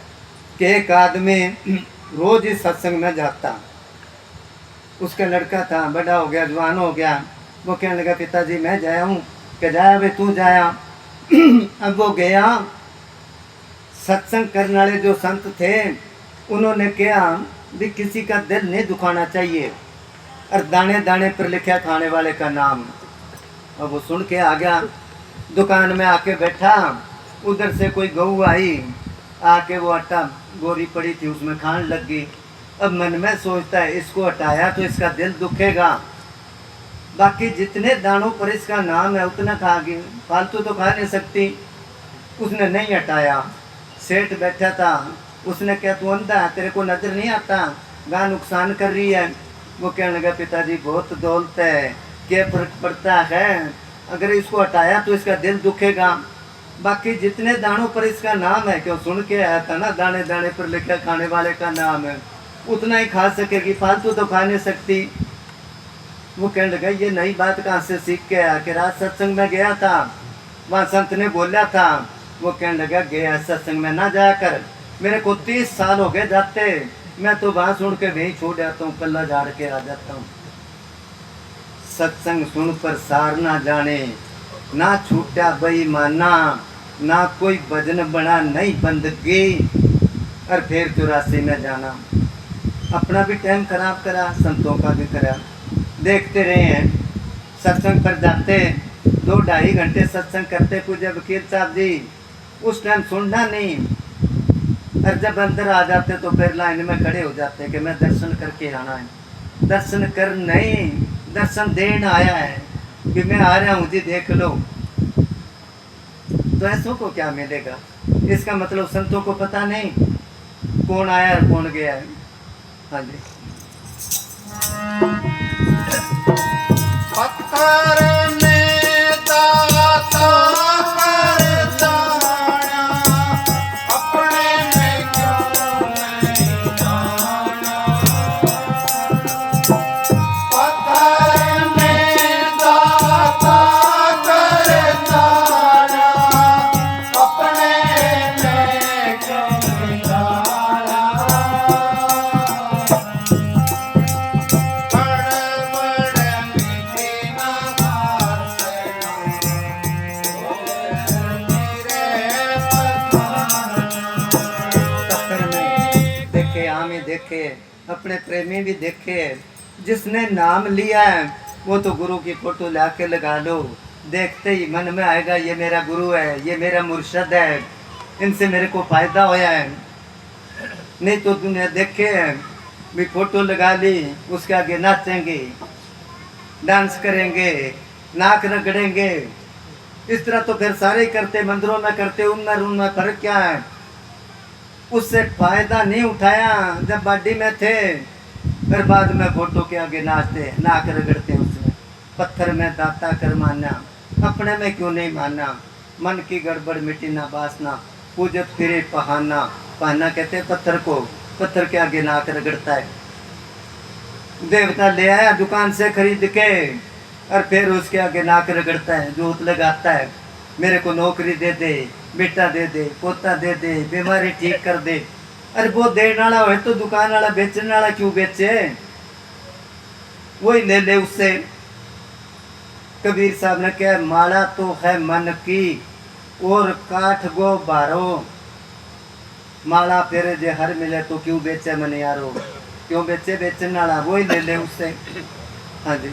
कि एक आदमी रोज ही सत्संग में जाता। उसका लड़का था, बड़ा हो गया, जवान हो गया। वो कहने लगा पिताजी मैं जाया हूँ। कि जाया भाई तू जाया। अब वो गया। सत्संग करने वाले जो संत थे उन्होंने कहा भी किसी का दिल नहीं दुखाना चाहिए, और दाने दाने पर लिखा खाने वाले का नाम। अब वो सुन के आ गया, दुकान में आके बैठा। उधर से कोई गऊ आई, आके वो आटा बोरी पड़ी थी उसमें खाने लग गई। अब मन में सोचता है इसको हटाया तो इसका दिल दुखेगा, बाकी जितने दानों पर इसका नाम है उतना खा गई, फालतू तो खा नहीं सकती। उसने नहीं हटाया। सेठ बैठा था, उसने क्या तू अंधा है, तेरे को नजर नहीं आता, गाय नुकसान कर रही है। वो कहने लगा पिताजी बहुत दौलत है, क्या फर्क पड़ता है, अगर इसको हटाया तो इसका दिल दुखेगा, बाकी जितने दानों पर इसका नाम है, क्यों सुन के आया था ना, दाने दाने पर लिखा खाने वाले का नाम है, उतना ही खा सकेगी, फालतू तो खा नहीं सकती। वो कहने लगा ये नई बात कहाँ से सीख के आया। कि रात सत्संग में गया था, वहाँ संत ने बोला था। वो कहने लगा गया सत्संग में ना जाया कर, मेरे को 30 साल हो गए जाते, मैं तो वहाँ सुन के वहीं छोड़ जाता हूँ, कल्ला झाड़ के आ जाता हूँ। सत्संग सुन पर सार ना जाने, ना छूटा बेईमाना, ना कोई भजन बना नहीं बंदगी। और फिर 84 में जाना। अपना भी टाइम खराब करा, संतों का भी करा। देखते रहे हैं, सत्संग पर जाते 2-2.5 घंटे सत्संग करते पूज्य वकील साहब जी। उस टाइम सुनना नहीं, और जब अंदर आ जाते तो फिर लाइन में खड़े हो जाते कि मैं दर्शन करके आना है। दर्शन कर नहीं, दर्शन देना आया है कि मैं आ रहा हूँ जी, देख लो। तो ऐसों को क्या मिलेगा? इसका मतलब संतों को पता नहीं कौन आया और कौन गया है। हाँ जी। पत्थर में दाता कर जाना, अपने में क्यों नहीं जाना। पत्थर में दाता कर जाना, अपने में क्यों नहीं जाना। पत्थर में देखे, आमे देखे, अपने प्रेमी भी देखे। जिसने नाम लिया है वो तो गुरु की फोटो ला के लगा लो, देखते ही मन में आएगा ये मेरा गुरु है, ये मेरा मुर्शद है, इनसे मेरे को फायदा होया है। नहीं तो दुनिया देखे भी फोटो लगा ली, उसके आगे नाचेंगे, डांस करेंगे, नाक रगड़ेंगे। इस तरह तो फिर सारे ही करते, मंदिरों में करते, उनमें फर्क क्या है? उससे फायदा नहीं उठाया जब बाडी में थे, फिर बाद में फोटो के आगे नाचते, नाक रगड़ते। उसमें पत्थर में दाता कर माना, अपने में क्यों नहीं माना। मन की गड़बड़ मिटी ना बासना, पूजत फिरे पहाना। पहाना कहते हैं पत्थर को, पत्थर के आगे नाक रगड़ता है। देवता ले आया दुकान से खरीद के, और फिर उसके आगे नाक रगड़ता है, जोत लगाता है, मेरे को नौकरी दे दे, बेटा दे दे, पोता दे दे, बीमारी ठीक कर दे। अरे वो देने वाला हो तो दुकान वाला बेचने वाला क्यों बेचे? वही ले ले उससे। कबीर साहब ने कहा माला तो है मन की और काठ गो बारो, माला फेरे जे हर मिले तो क्यों बेचे मन यारो। क्यों बेचे? बेचने वाला वही ले ले उससे। हाँ जी।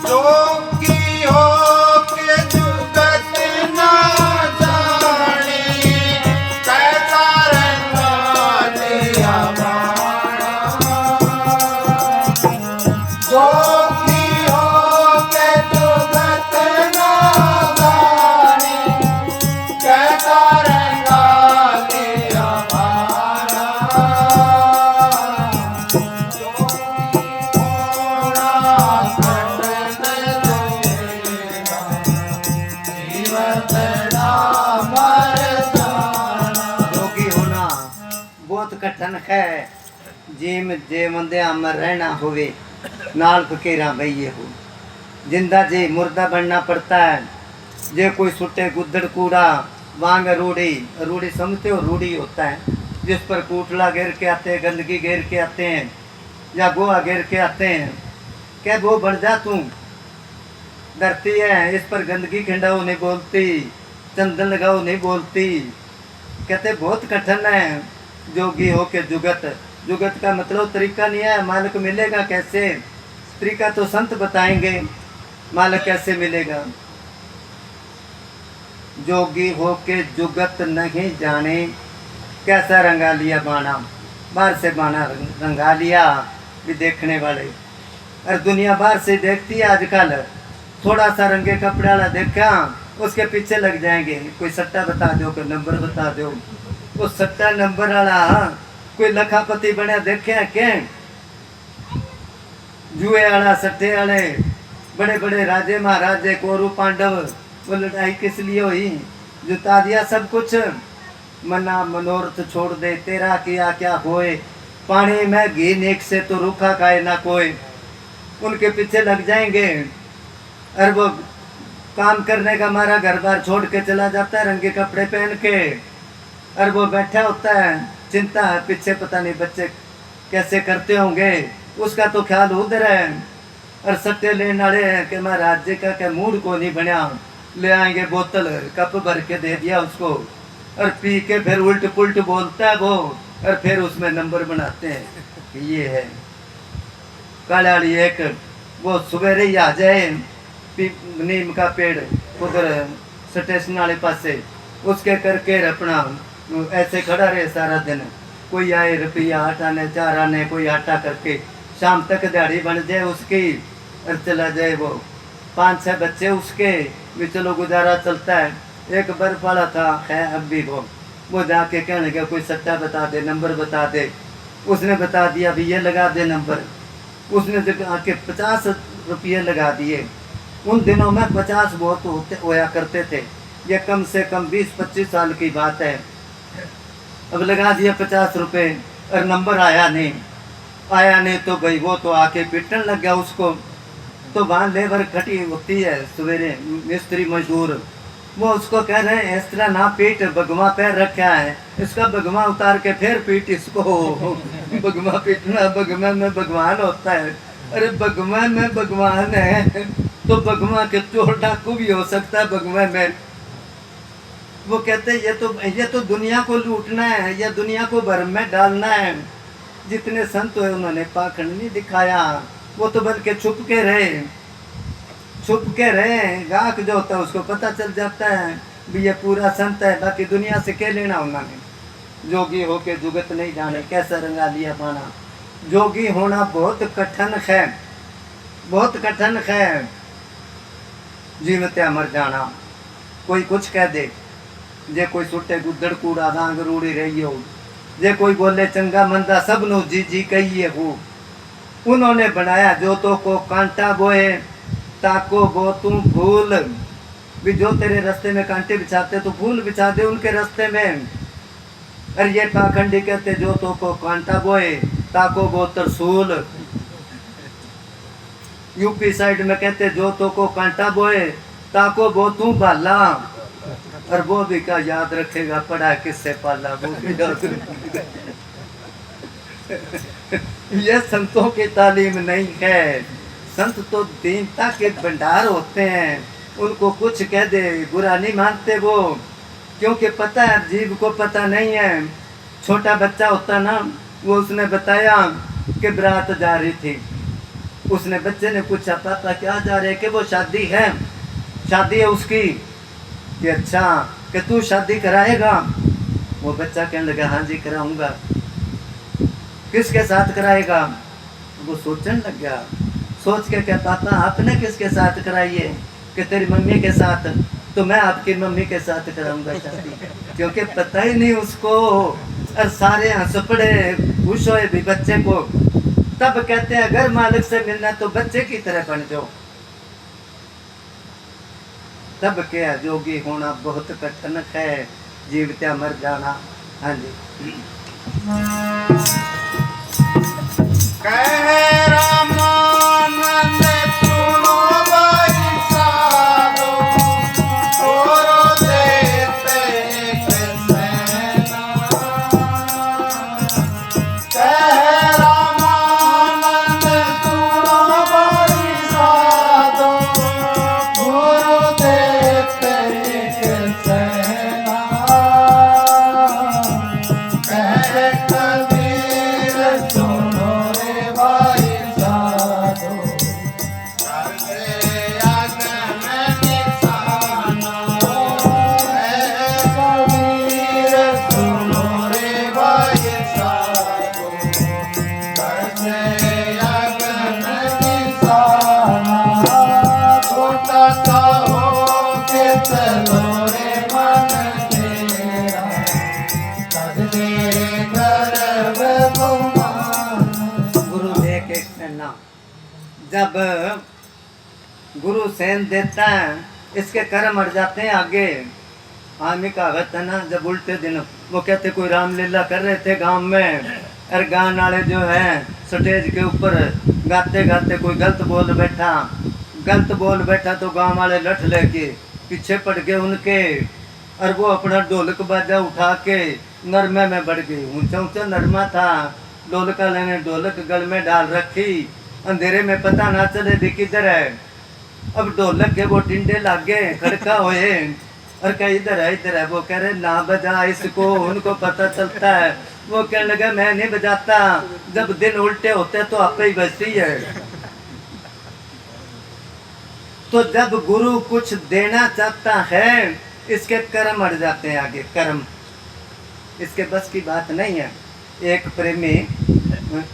जोगी हो के जुगत ना जाने, कैसा रंगा लिया बाड़ा। जोगी हो के जुगत ना जाने, कैसा रंगा लिया बाड़ा। जोगी होना बहुत कठिन है। जिम जे बंदे अमर रहना होवे, नाल फकीरा बइये हो। जिंदा जी मुर्दा बनना पड़ता है। जे कोई सुटे गुद्दड़ कूड़ा वांग रूढ़ी, रूढ़ी समझते हो? रूढ़ी होता है जिस पर कूटला घेर के आते हैं, गंदगी घेर के आते हैं, या गोहा घेर के आते हैं। क्या वो बढ़ जा तू, धरती है इस पर गंदगी खिंडाओ नहीं बोलती, चंदन लगाओ नहीं बोलती। कहते बहुत कठिन है जोगी हो के जुगत। जुगत का मतलब तरीका नहीं है, मालिक मिलेगा कैसे? तरीका तो संत बताएंगे, मालिक कैसे मिलेगा। जोगी हो के जुगत नहीं जाने, कैसा रंगा लिया बाणा। बाहर से बाणा रंगा लिया भी देखने वाले, और दुनिया बाहर से देखती है आजकल। थोड़ा सा रंगे कपड़े वाला देखा, उसके पीछे लग जाएंगे। कोई सट्टा बता दो, कोई नंबर बता दो। वो सट्टा नंबर वाला कोई लखापति बने देखे क्या? जुए वाला, सट्टे वाले, बड़े बड़े राजे महाराजे, कौरव पांडव, वो लड़ाई किस लिए हुई? जुटा दिया सब कुछ। मना मनोरथ छोड़ दे, तेरा किया क्या होए। पानी में घी नेक से तो रूखा खाए ना कोई। उनके पीछे लग जाएंगे, और वो काम करने का हमारा घर बार छोड़ के चला जाता है रंगे कपड़े पहन के, और वो बैठा होता है, चिंता है पीछे पता नहीं बच्चे कैसे करते होंगे, उसका तो ख्याल उधर है। और सट्टे लेने वाले हैं कि मैं राज्य का क्या मूड को नहीं बनया, ले आएंगे बोतल, कप भर के दे दिया उसको, और पी के फिर उल्ट पुल्ट बोलता है वो, और फिर उसमें नंबर बनाते हैं कि ये है। कालाड़ी एक वो सवेरे ही आ जाए, नीम का पेड़ उधर स्टेशन वाले पासे, उसके करके अपना ऐसे खड़ा रहे सारा दिन, कोई आए रुपया 8 आने 4 आने, कोई आटा करके शाम तक दिहाड़ी बन जाए उसकी, और चला जाए वो। 5-6 बच्चे उसके भी, चलो गुजारा चलता है। एक बर्फ वाला था, है अब भी वो जाके कहने लगा कोई सट्टा बता दे, नंबर बता दे। उसने बता दिया भी ये लगा दे नंबर। उसने जब आके 50 रुपये लगा दिए। उन दिनों में 50 बहुत होया करते थे, ये कम से कम 20-25 साल की बात है। अब लगा दिया 50 रुपये, और नंबर आया नहीं तो भाई वो तो आके पिटने लग गया उसको। तो वहाँ लेबर खटी होती है सवेरे, मिस्त्री मजदूर, वो उसको कह रहे हैं इस तरह ना पीट, बगवा पैर रखा है, इसका बगवा उतार के फिर पीट इसको। बगवा पीटना, बगवा में भगवान होता है। अरे बगवा में भगवान है तो बगवा के चोर डाकू भी हो सकता है बगवा में। वो कहते ये तो दुनिया को लूटना है, या दुनिया को भरम में डालना है। जितने संत हुए उन्होंने पाखंड नहीं दिखाया, वो तो बल्कि छुप के रहे। गाहक जो होता है उसको पता चल जाता है भी ये पूरा संत है, बाकी दुनिया से क्या लेना उन्होंने। जोगी होके जुगत नहीं जाने, कैसा रंगा लिया पाना। जोगी होना बहुत कठिन है, बहुत कठिन है। जीवत्या मर जाना, कोई कुछ कह दे, जे कोई सुटे गुद्दड़ कूड़ा दांग रूड़ी रही हो, जे कोई बोले चंगा मंदा सब नो जी जी कहिए हो। उन्होंने बनाया जो तो को कांटा बोए ताको बो तुम फूल, भी जो तेरे रास्ते में कांटे बिछाते तो फूल बिछा दे उनके रास्ते में। और ये पाखंडी कहते जो तो को कांटा बोए ताको बो तरसूल। यूपी साइड में कहते जो तो को कांटा बोए ताको बो तू भाला। और वो भी क्या याद रखेगा, पढ़ा किससे पाला, वो भी याद रखेगा। ये संतों की तालीम नहीं है। संत तो दीनता के भंडार होते हैं, उनको कुछ कह दे बुरा नहीं मानते वो, क्योंकि पता है जीव को पता नहीं है। छोटा बच्चा होता ना, वो उसने बताया कि बारात जा रही थी। उसने बच्चे ने पूछा पापा क्या जा रहे, कि वो शादी है उसकी। कि अच्छा, कि तू शादी कराएगा? वो बच्चा कहने लगा हाँ जी कराऊंगा। किसके साथ कराएगा? वो सोचने लग गया, सोच के क्या पापा आपने किसके साथ कराई है? कि तेरी मम्मी के साथ। तो मैं आपकी मम्मी के साथ कराऊंगा शादी, क्योंकि पता ही नहीं उसको। और सारे हंस पड़े, खुश होए भी बच्चे को। तब कहते हैं अगर मालिक से मिलना तो बच्चे की तरह बन जाओ। तब क्या जोगी होना बहुत कठिन है, जीवत्या मर जाना। हाँ जी। कह रामानंद सुनो भाई साधो, तोरो देते कृष्णा। कह रामानंद सुनो भाई साधो, तोरो देते कृष्णा। कह कबीर सुनो रे भाई साधो, करते आगम निशाना। कह कबीर सुनो रे भाई साधो, करते आगम निशाना। छोटा सा हो के चलो रे मन तेरा, गुरु दे के कहना, जब गुरु सेन देता है इसके कर्म अड़ जाते हैं आगे। आमी कहावत है ना, जब उल्टे दिन वो कहते कोई रामलीला कर रहे थे गांव में, और गाँव वाले जो है स्टेज के ऊपर गाते गाते कोई गलत बोल बैठा तो गांव वाले लठ लेके पीछे पड़ गए उनके, और वो अपना ढोलक बाजा उठा के नरमे में बढ़ गई। ऊंचा ऊंचा नरमा था, ढोलका लेने ढोलक गल में डाल रखी, अंधेरे में पता ना चले भी किधर है। अब ढोलक के वो टिंडे लागे खड़का होए और कहीं इधर है। वो कह रहे ना बजा इसको, उनको पता चलता है। वो कहने लगा मैं नहीं बजाता, जब दिन उल्टे होते तो आपे ही बजती है। तो जब गुरु कुछ देना चाहता है, इसके कर्म अड़ जाते हैं आगे, कर्म इसके बस की बात नहीं है। एक प्रेमी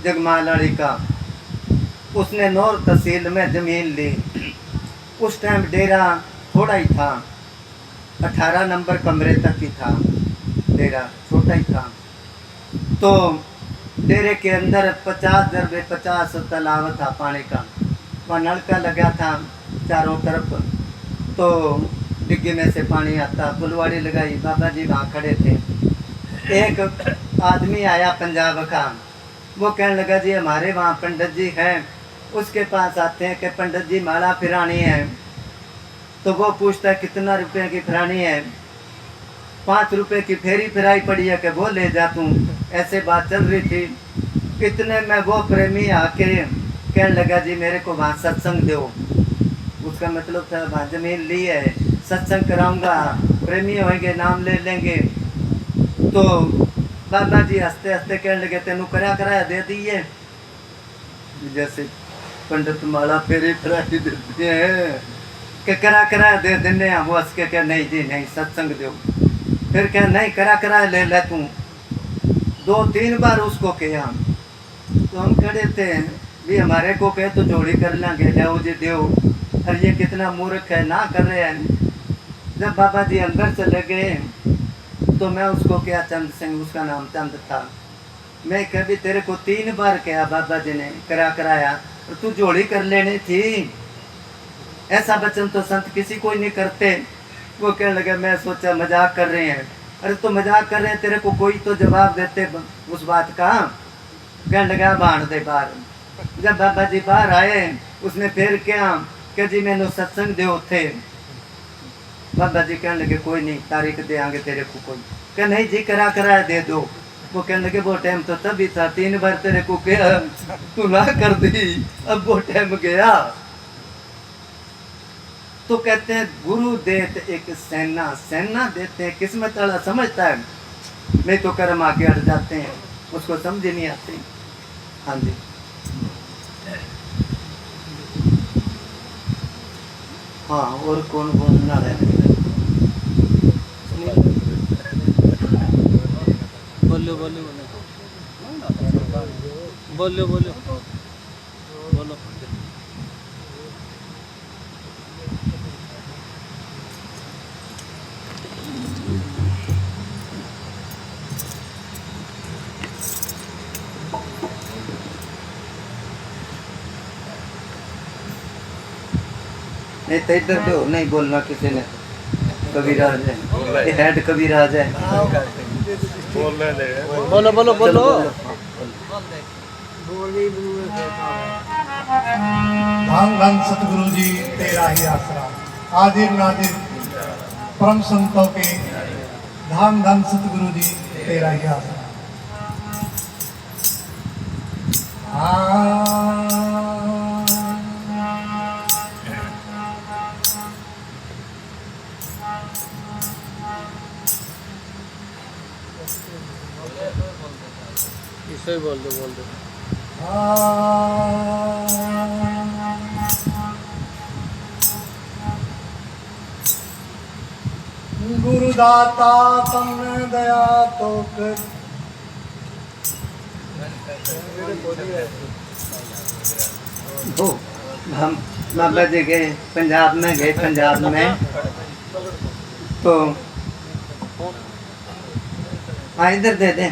जगमालाड़ी का, उसने नौर तहसील में जमीन ली। उस टाइम डेरा थोड़ा ही था, 18 नंबर कमरे तक ही था डेरा, छोटा ही था। तो डेरे के अंदर 50 तालाब था पानी का, वहाँ नलका लगा था चारों तरफ। तो डिग्गी में से पानी आता, फुलवाड़ी लगाई, बाबा जी वहाँ खड़े थे। एक आदमी आया पंजाब का, वो कहने लगा जी हमारे वहाँ पंडित जी हैं, उसके पास आते हैं कि पंडित जी माला फिरानी है। तो वो पूछता है कितना रुपए की फिरानी है? 5 रुपए की फेरी फिराई पड़ी है कि वो ले जा तू। ऐसे बात चल रही थी। इतने में वो प्रेमी आके कहने लगा जी मेरे को वहाँ सत्संग दो। उसका मतलब था वहाँ जमीन ली है, सत्संग कराऊंगा, प्रेमी होंगे, नाम ले लेंगे। तो बाबा जी हंसते हंसते कहने लगे तेनू कराया दे दिए, जैसे पंडित माला फेरी फिराई देते हैं कि कराया दे देने। वो हंस के कह नहीं जी नहीं, सत्संग दो। फिर क्या नहीं कराया ले ले तू। 2-3 बार उसको किया। तो हम खड़े थे, भी हमारे को कहे तो जोड़ी कर लेंगे, ले जी दो। और ये कितना मूर्ख है, ना कर रहे हैं। जब बाबा जी अंदर चले गए तो मैं उसको क्या, चंद सिंह उसका नाम चंद था, मैं कभी तेरे को 3 बार कहा बाबा जी ने कराया, और तू जोड़ी कर लेनी थी। ऐसा वचन तो संत किसी को ही नहीं करते। वो कहने लगा मैं सोचा मजाक कर रहे हैं। अरे तो मजाक कर रहे हैं, तेरे को कोई तो जवाब देते उस बात का। कहने लगा बांध दे बाहर। जब बाबा जी बाहर आए, उसने फिर क्या कि जी मैंने सत्संग दे थे। बाबा जी कहने लगे कोई नहीं, तारीख देंगे तेरे को कोई। कह नहीं जी कराया दे दो। वो कहने लगे वो टाइम तो तभी था, 3 बार तेरे को कहा तू ना कर दी, अब वो टाइम गया। तो कहते हैं गुरु देते एक सेना देते हैं, किस्मत वाला समझता है, नहीं तो कर्म आगे अड़ जाते हैं, उसको समझ नहीं आती। हाँ जी हाँ, और कौन बोलना है? बोलो। नहीं तो इधर दो, नहीं बोलना किसी ने। कबीराज है, हेड कबीराज है। बोलो। चलो, धन सतगुरु जी तेरा ही आसरा। आदिर नादिर परम संतों के धन सतगुरु जी तेरा ही आसरा। इसे ही बोल दो। गुरुदाता तन दया तो कर। तो हम बाबा जी गए पंजाब में तो हाँ इधर दे दे।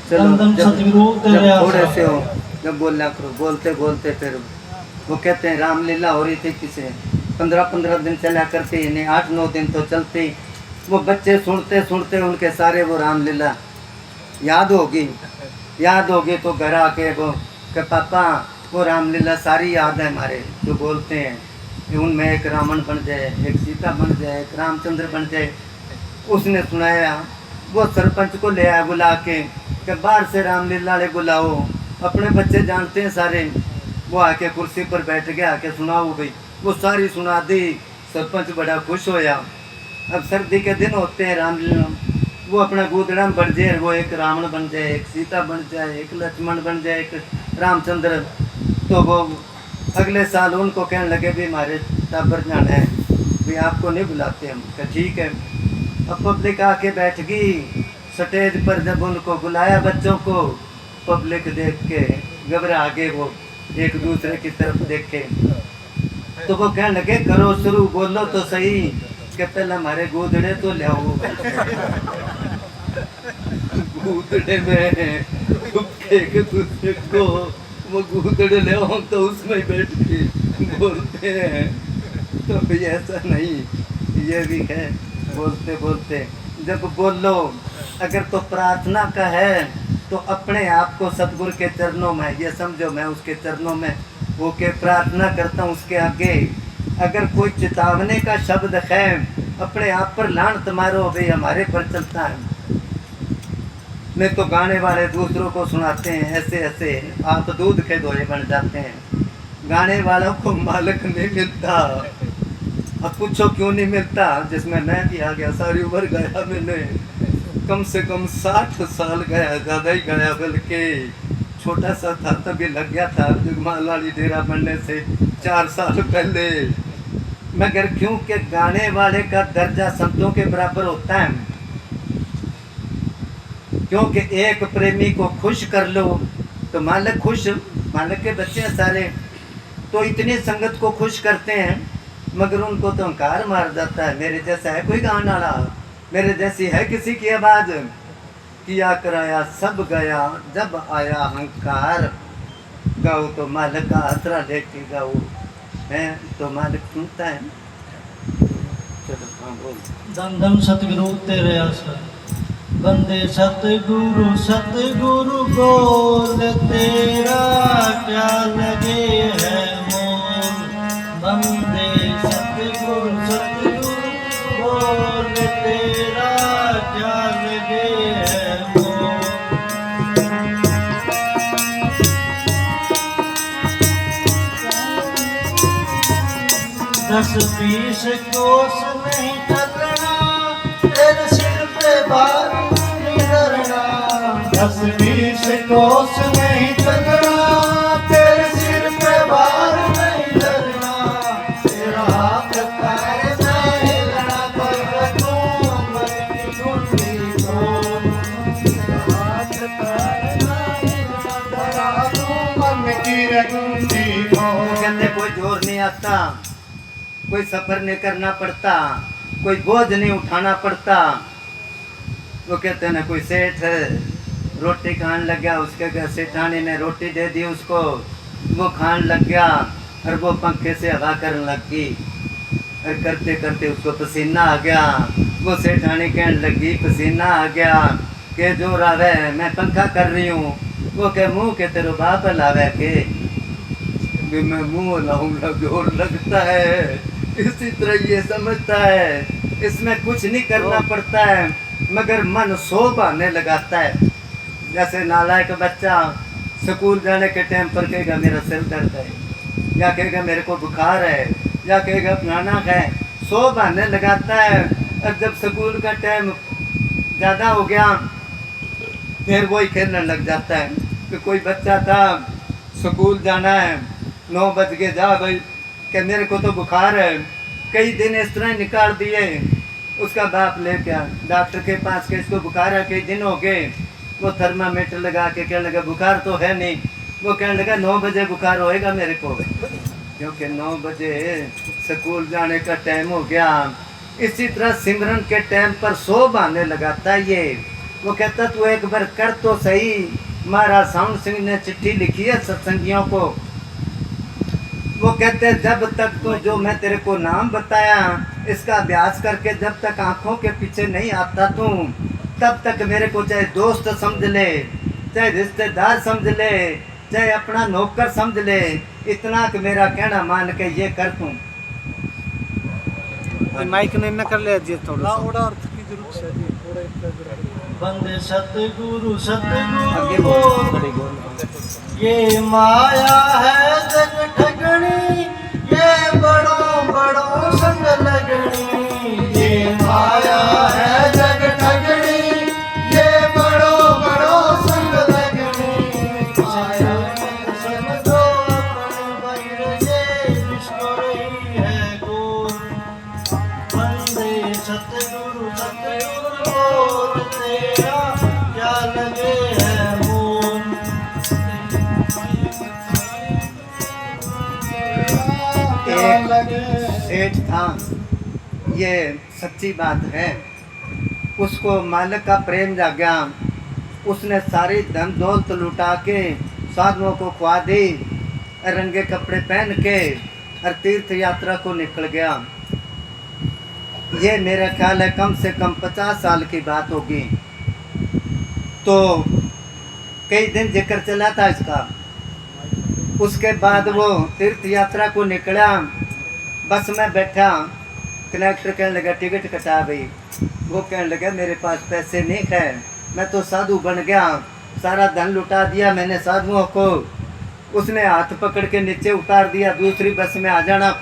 चलो जब थोड़े से हो, जब बोलना करो, बोलते फिर वो कहते हैं रामलीला हो रही थी किसे 15 दिन चला करती, नहीं 8-9 दिन तो चलती। वो बच्चे सुनते उनके सारे वो रामलीला याद होगी तो घर आके वो कि पापा वो रामलीला सारी याद है हमारे, जो बोलते हैं कि उनमें एक रावण बन जाए, एक सीता बन जाए, एक रामचंद्र बन जाए। उसने सुनाया, वो सरपंच को ले आया बुला के कि बाहर से रामलीला ले बुलाओ, अपने बच्चे जानते हैं सारे। वो आके कुर्सी पर बैठ गया, आके सुनाओ भाई। वो सारी सुना दी। सरपंच बड़ा खुश होया। अब सर्दी के दिन होते हैं रामलीला, वो अपना गूदड़ा में बढ़ जाए, वो एक रावण बन जाए, एक सीता बन जाए, एक लक्ष्मण बन जाए, एक रामचंद्र। तो वो अगले साल उनको कहने लगे भी हमारे टाबर जाना है, भी आपको नहीं बुलाते हम। कहा ठीक है। अब पब्लिक आके बैठ गई स्टेज पर। जब उनको बुलाया बच्चों को, पब्लिक देख के घबरा गए, वो एक दूसरे की तरफ देखे। तो वो कहने लगे करो शुरू, बोलो तो सही कि पहले हमारे गूदड़े तो ले आओ। गूदड़े में एक दूसरे को वो गूदड़े ले आओ तो उसमें बैठ के बोलते हैं। तो ये ऐसा नहीं, ये भी है बोलते बोलते। जब बोलो अगर तो प्रार्थना का है तो अपने आप को सतगुरु के चरणों में, ये समझो मैं उसके चरणों में होके प्रार्थना करता हूँ उसके आगे। अगर कोई चेतावनी का शब्द है, अपने आप पर लानत मारो भाई, हमारे पर चलता है। नहीं तो गाने वाले दूसरों को सुनाते हैं ऐसे ऐसे, आप दूध के दोहे बन जाते हैं। गाने वालों को मालिक नहीं मिलता। अब पूछो क्यों नहीं मिलता? जिसमें मैं भी आ गया, सारी उम्र गया मैंने, कम से कम 60 साल गया, ज़्यादा ही गया, बल्कि छोटा सा था तभी लग गया था जगमालाली डेरा बनने से 4 साल पहले। मगर क्योंकि गाने वाले का दर्जा संतों के बराबर होता है, क्योंकि एक प्रेमी को खुश कर लो तो मालिक खुश, मालिक के बच्चे हैं सारे, तो इतनी संगत को खुश करते हैं, मगर उनको तो अहंकार मार जाता है। मेरे जैसा है कोई गाने वाला, मेरे जैसी है किसी की आवाज़? किया कराया सब गया जब आया अहंकार, गाओ तो मालिक का आसरा लेके गाओ, है तो मालिक सुनता है। चलो हाँ बोल। धन धन सतगुरु तेरे आसरा, बंदे सतगुरु सतगुरु बोल, तेरा क्या लगे है मोल। बंदे सतगुरु सतगुरु बोल, तेरा क्या लगे है मोल। 10-20 कोस नहीं चलना, तेरे सिर पे भार नहीं धरना। 10-20 कोस नहीं चलना, तेरे सिर पे भार नहीं धरना। तेरा हाथ पैर में हिलना, पर तू मन की कुंडी खोल। तेरा हाथ पैर में हिलना, पर तू मन की रकुंडी खोल। कहते कोई जोर नहीं आता, कोई सफर नहीं करना पड़ता, कोई बोझ नहीं उठाना पड़ता। वो कहते हैं ना कोई सेठ रोटी खाने लग गया, उसके घर सेठानी ने रोटी दे दी उसको, वो खाने लग गया और वो पंखे से हवा करने लग गई, और करते करते उसको पसीना आ गया। वो सेठानी कहने लगी पसीना आ गया के जोर आवे, मैं पंखा कर रही हूँ। वो कह मुँह के तेरे बाप लावे के भी मैं मुँह लाऊंगा, जोर लगता है। इसी तरह ये समझता है इसमें कुछ नहीं करना पड़ता है, मगर मन सो बहाने लगाता है। जैसे नालायक बच्चा स्कूल जाने के टाइम पर कहेगा मेरा सिर दर्द है, या कहेगा मेरे को बुखार है, या कहेगा फलाना है, सो बहाने लगाता है। और जब स्कूल का टाइम ज़्यादा हो गया फिर वही खेलने लग जाता है। कि कोई बच्चा था स्कूल जाना है, 9 बज के जा भाई, कि मेरे को तो बुखार है। कई दिन इस तरह निकाल दिए। उसका बाप ले गया डॉक्टर के पास के इसको बुखार है, कई दिन हो गए। वो थर्मामीटर लगा के कहने लगा बुखार तो है नहीं। वो कहने लगा 9 बजे बुखार होएगा मेरे को, क्योंकि 9 बजे स्कूल जाने का टाइम हो गया। इसी तरह सिमरन के टाइम पर सो बहाने लगाता है ये। वो कहता तू एक बार कर तो सही। महाराज साउंड सिंह ने चिट्ठी लिखी है सत्संगियों को। वो कहते हैं जब तक तो जो मैं तेरे को नाम बताया इसका अभ्यास करके जब तक आंखों के पीछे नहीं आता तू, तब तक मेरे को चाहे दोस्त समझ ले, चाहे रिश्तेदार समझ ले, चाहे अपना नौकर समझ ले, इतना कि मेरा कहना मान के ये कर तू। माइक ने न कर ले जी थोड़ा ना सा। ओड़ा अर्थ की जरूरत है जी थोड़ा इतना जरूरत बंदे सतगुरु आगे सतगुरु बोल बोल। बड़ी बोल। ये माया है जग ठगनी, ये बड़ों बड़ों संग लगनी। ये माया है जग ठगनी, ये बड़ों बड़ों संग लगनी। माया में समझो अपने बैर, ये जिसको रही है गोर। बंदे सतगुरु सतगुरु बोल, तेरा क्या लगे है मोल। एक सेठ था, ये सच्ची बात है। उसको मालिक का प्रेम जागा, उसने सारी धन दौलत लुटा के साधुओं को खुआ दी, रंगे कपड़े पहन के और तीर्थ यात्रा को निकल गया। ये मेरा ख्याल है कम से कम 50 साल की बात होगी। तो कई दिन जिक्र चला था इसका। उसके बाद वो तीर्थ यात्रा को निकला, बस में बैठा, कनेक्टर कहने लगा टिकट कटा भाई। वो कहने लगा मेरे पास पैसे नहीं है, मैं तो साधु बन गया, सारा धन लुटा दिया मैंने साधुओं को। उसने हाथ पकड़ के नीचे उतार दिया, दूसरी बस में आ जाना।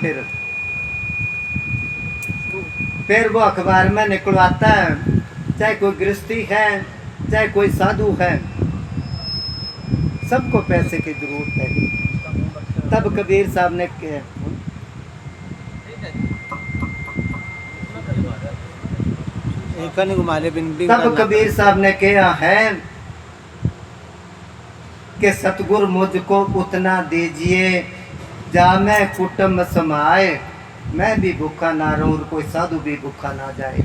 फिर वो अखबार में निकलवाता है, चाहे कोई गृहस्थी है चाहे कोई साधु है, सबको पैसे की जरूरत है। तब कबीर साहब ने एक नहीं घुमा ले बिन बिन तब करना। कबीर साहब ने कहा है कि सतगुरु मुझको उतना दीजिए जा मैं कुटुंब समाए, मैं भी भूखा ना रहूं और कोई साधु भी भूखा ना जाए।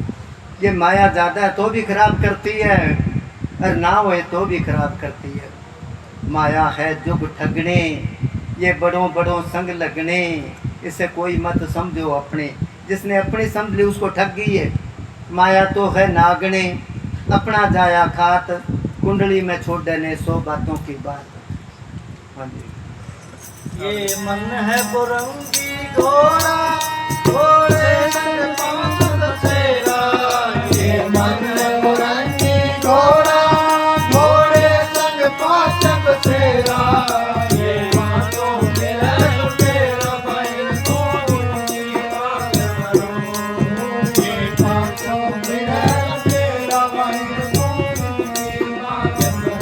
ये माया ज़्यादा है तो भी खराब करती है, और ना होए तो भी खराब करती है। माया है जुग ठगने, ये बड़ों बड़ों संग लगने। इसे कोई मत समझो अपने, जिसने अपनी समझ ली उसको ठग गई है। माया तो है नागने, अपना जाया खात, कुंडली में छोड़ने 100 बातों की बात। हाँ जी। ये मन है बुरंगी घोड़ा, घोड़े संग पांच बसेरा। ये मन है बुरंगी घोड़ा, घोड़े संग पांच बसेरा। ये बातों मेरा लुटेरा, भाई तो की बात करो। ये बातों मेरा लुटेरा, भाई तो की बात करो।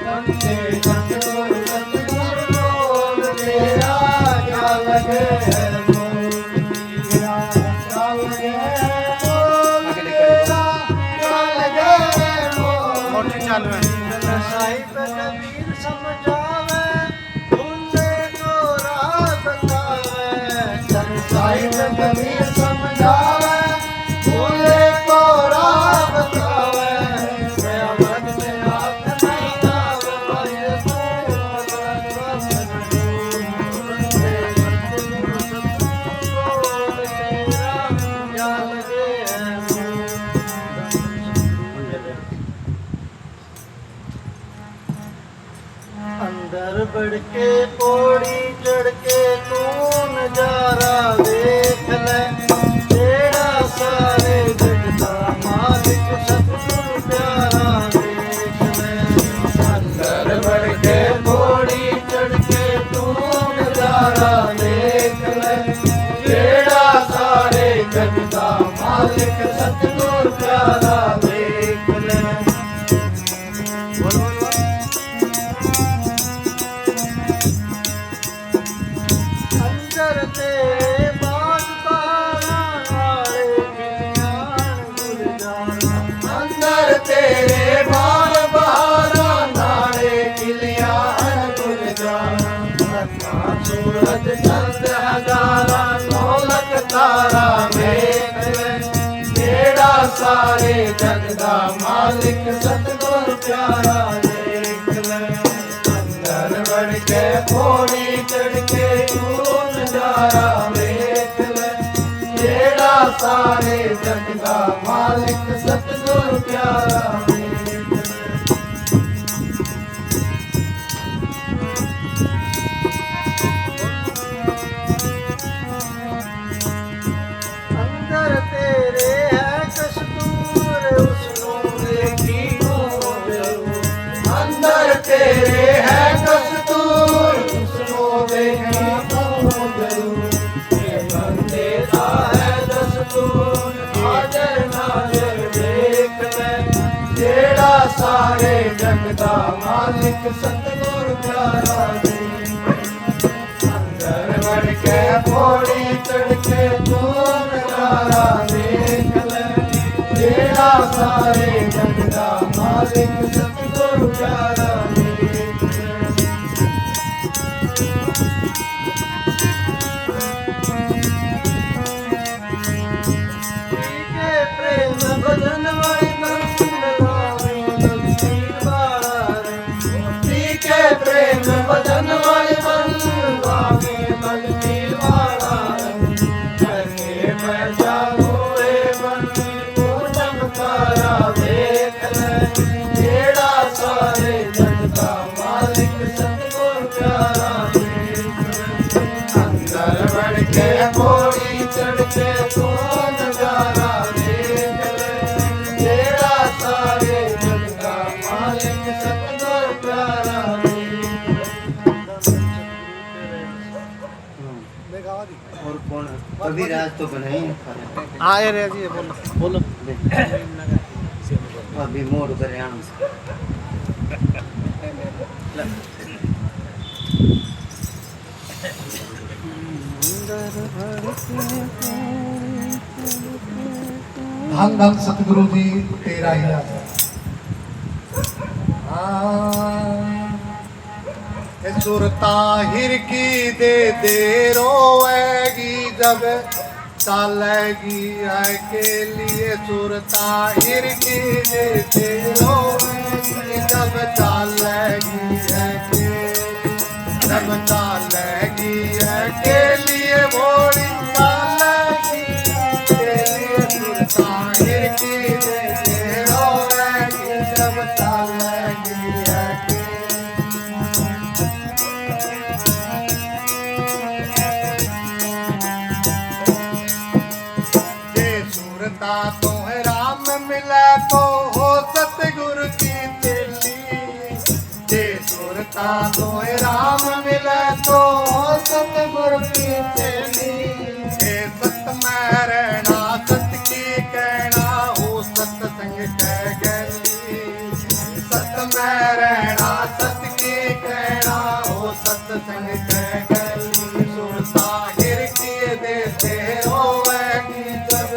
बंदे सतगुरु सतगुरु बोल, तेरा क्या लगे है मोल। तेरा क्या लगे है मोल, तेरा क्या लगे है मोल। मोटर चालू है। साहिब कबीर समझावे, भूले को राह बतावे। साहिब कबीर समझावे, भूले को राह बतावे। मेरा मन में हाथ नहीं आवे, भाई तो बस तेरा क्या लगे है अंदर बढ़ के पौड़ी चढ़ के तू नजारा देख ले। तेरा सारे जग का मालिक सतगुरु प्यारा देख ले। अंदर बढ़ के पौड़ी चढ़ के तू नजारा देख ले। तेरा सारे जग का मालिक सतगुरु प्यारा देख ले। अंदर तेरे बाग बारा नाले खिलियान गुल जाना। अंदर तेरे बाग बारा नाले खिलियान गुल जाना। रत्ना सूरज चंद हजारा, दौलत तारा देख ले। तेरा सारे जग दा मालिक सतगुरु प्यारा देख ले। अंदर बढ़ के पौड़ी चढ़ के तू नजारा देख ले। तेरा सारे जग दा मालिक सतगुरु प्यारा देख ले। अंदर प्यारा देख अंदर बढ़ के पौड़ी चढ़ के तू नजारा देख ले तेरा सारे जग दा मालिक सतगुरु प्यारा देख के प्रेम भजन वाली बंद लावे दलसी वाला रे के प्रेम भजन वाली बंद लावे दलसी वाला रे बैठा हुए बन को चमकारा देख ले जेड़ा सारे जग का मालिक सतगुरु प्यारा देख ले अंदर बढ़ के पौड़ी चढ़ के तू नजारा देख ले जेड़ा सारे जग का मालिक सतगुरु प्यारा और कौन कविराज तो बनाई है हाँ ये रे जी बोलो बोलो अभी मोर हरियाणा से धन धन सतगुरु जी तेरा ही आसरा। सुरता हिर की दे रोएगी जब चालेगी के लिए सुरता हिर की दे रोएगी जब चालेगी जब चालेगी के लिए मोड़ी चालेगी के लिए सुरता हिर की दे रोएगी जब चालेगी तो है राम मिला तो हो सतगुरु की तेली जे सुरता तो है राम मिला तो हो सतगुरु की तेली हे सत में रहना सत की कहना हो सत्संग कह गली सत में रहना सत की कहना हो सत्संग कह गली सुरता गिर के देते होएगी जब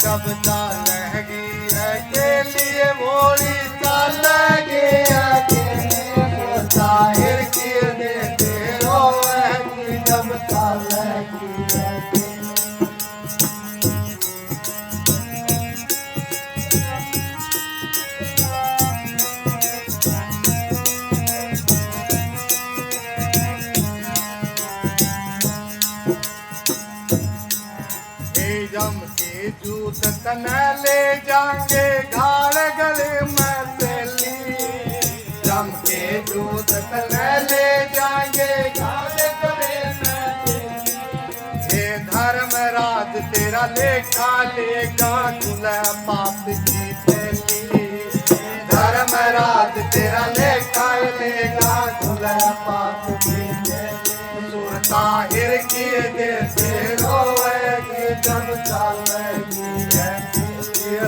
जब चालेगी के लिए मोड़ी चालेगी जाहिर किए देते रोएगी जब चालेगी जम के जूत तना ले जाएंगे घाड़ गले में तेली जम के जूत तना ले जाएंगे घाड़ गले में तेली हे धर्मराज तेरा लेखा लेगा खुला पाप की थैली धर्मराज तेरा लेखा लेगा खुला पाप की थैली सुरता हिर किए देते रोएगी जब चालेगी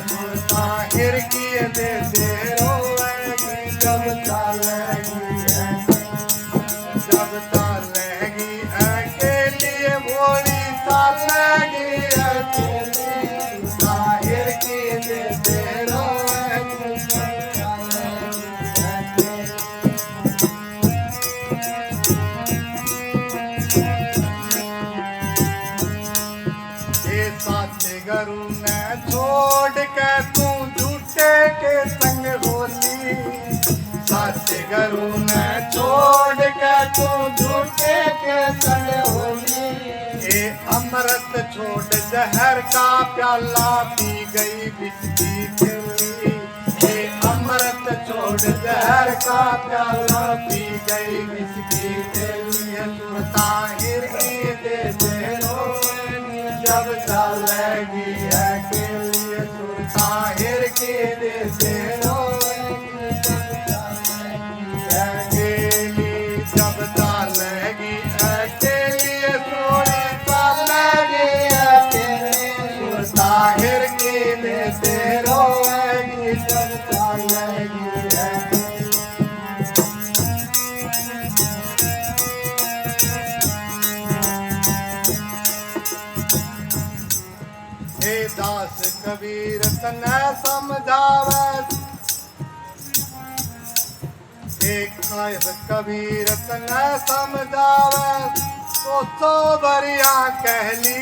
सुरता हिर किए देते रोएगी जब चालेगी जब चालेगी के लिए मोड़ी चालेगी हिर किए देते रोएगी जब चालेगी गरु ने छोड़ के तू झूठे के संग होली सच गरु ने छोड़ के तू झूठे के संग होली ये अमृत छोड़ जहर का प्याला पी गई बिस्की खेली ये अमृत छोड़ जहर का प्याला पी गई बिस्की खेली सुरता हिर की दे जब चालेगी के लिए सुरता हिर के देते रोएगी जब चालेगी के लिए थोड़ी चालेगी सुरता हिर के देते रोएगी जब चालेगी कबीर तने समझावे एक साहिब कबीर तने समझावे सोचो बरिया कहली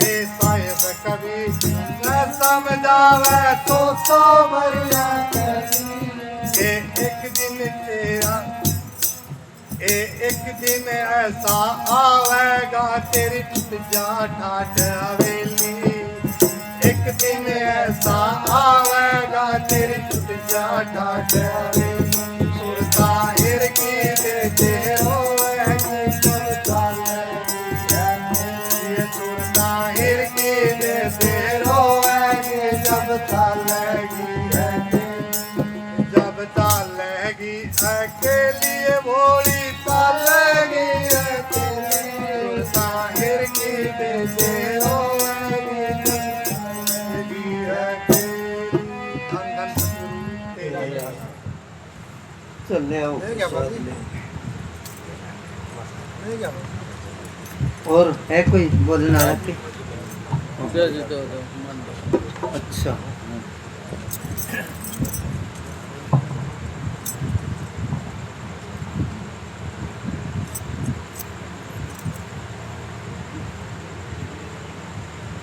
हे साहिब कबीर तने समझावे सोचो बरिया कहली एक दिन तेरा एक दिन ऐसा आवेगा तेरी टूट जा ठाठ हवेली एक दिन ऐसा आवेगा तेरी टूट जा ठाठ हवेली सुरता हिर की दे होएगी सुरता ये सुरता हिर की दे होएगी जब तालेगी जब तालेगी अकेली भोली तालेगी अकेली ताहिर की दे होएगी अकेली धन धन तेरा चल ले आओ ले क्या बात? नहीं क्या और है कोई बोलना है दो अच्छा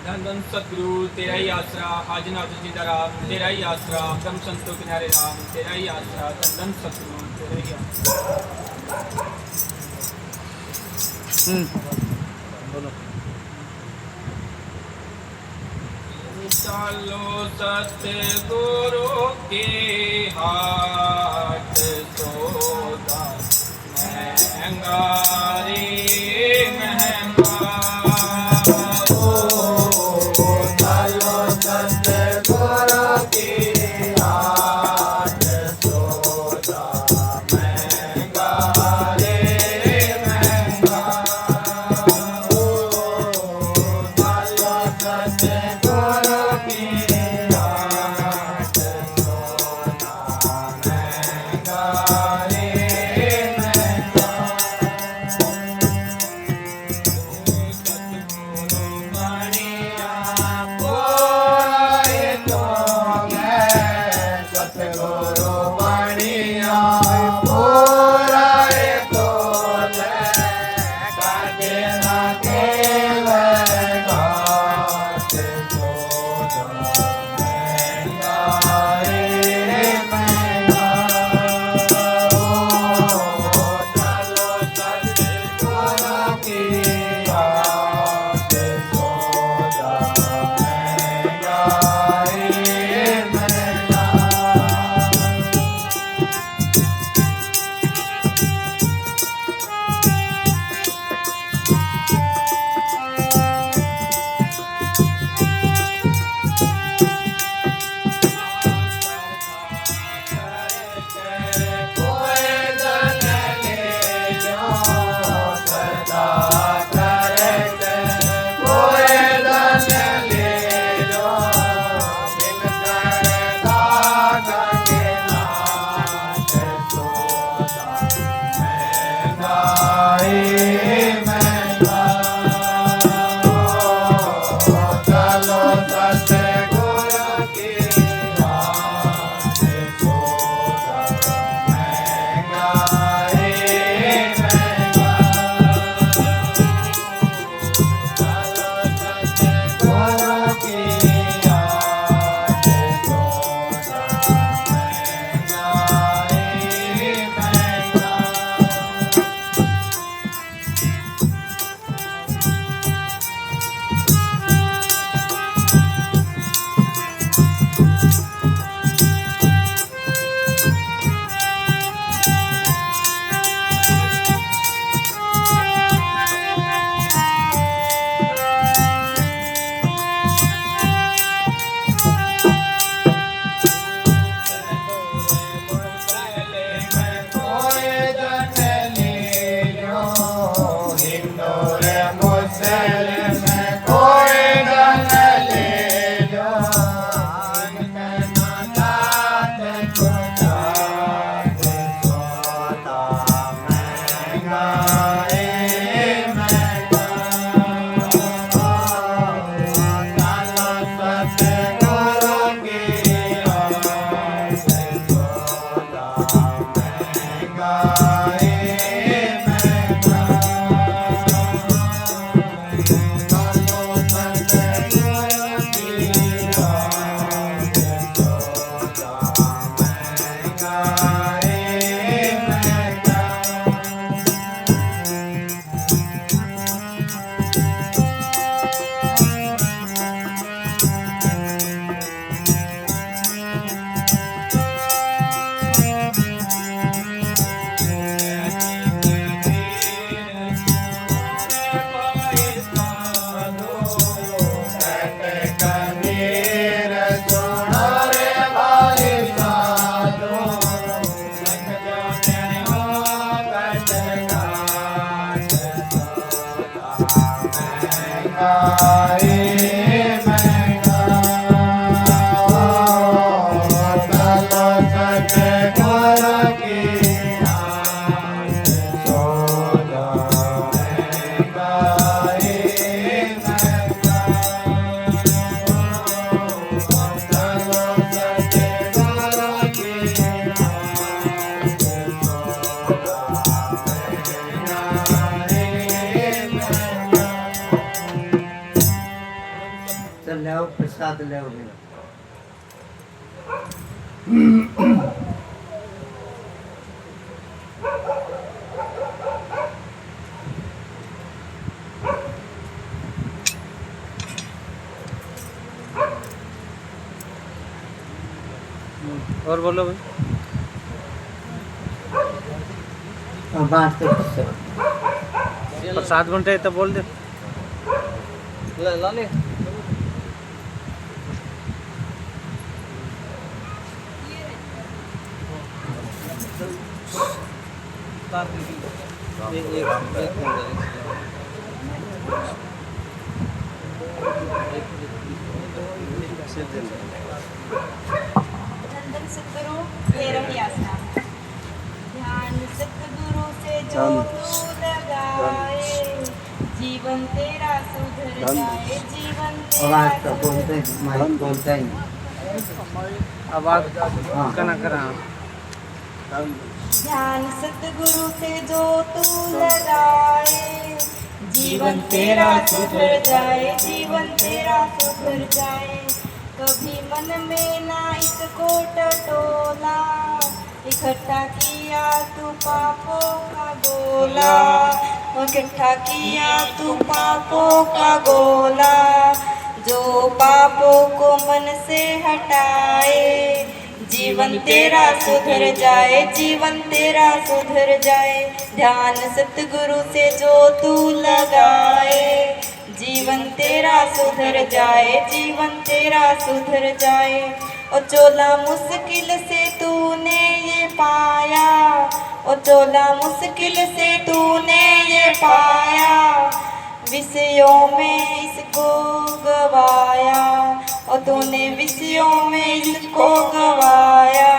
धन धन सतगुरु तेरा ही आसरा आज नाथ सीता राम तेरा ही आसरा ब्रह्म संतो किनारे राम तेरा ही आसरा धन धन सतगुरु तेरा ही आसरा चालो सतगुरु के हाथ सोदा महंगा रे महंगा गाए मैं चलो सतगुरु की राह चोला मैं गाए मैं कबीर सुनो रे भाई साधो गाए मैं चलो सतगुरु की चोला मैं गाए मैं चलो सतगुरु की चल ले आओ प्रसाद ले आओ मेरा। और बोलो भाई। बात तो सब प्रसाद बंटे तो बोल दे। ला ले। एक नंदन सतगुरु तेरहवीं आसना। ध्यान सतगुरु से जो तू लगाए जीवन तेरा सुधर जाए जीवन तेरा आवाज तो बोलते हैं, माइक बोलता ही आवाज हाँ। कना करा। ध्यान सतगुरु से जो तू लगाए जीवन तेरा सुधर जाए जीवन तेरा सुधर जाए। कभी मन में ना इसको टटोला इकट्ठा किया तू पापों का गोला इकट्ठा किया तू पापों का गोला। जो पापों को मन से हटाए जीवन तेरा सुधर जाए जीवन तेरा सुधर जाए। ध्यान सतगुरु से जो तू लगाए जीवन तेरा सुधर जाए जीवन तेरा सुधर जाए। ओ चोला मुश्किल से तूने ये पाया ओ चोला मुश्किल से तूने ये पाया विषयों में इसको गवाया और तूने विषयों में इसको गवाया।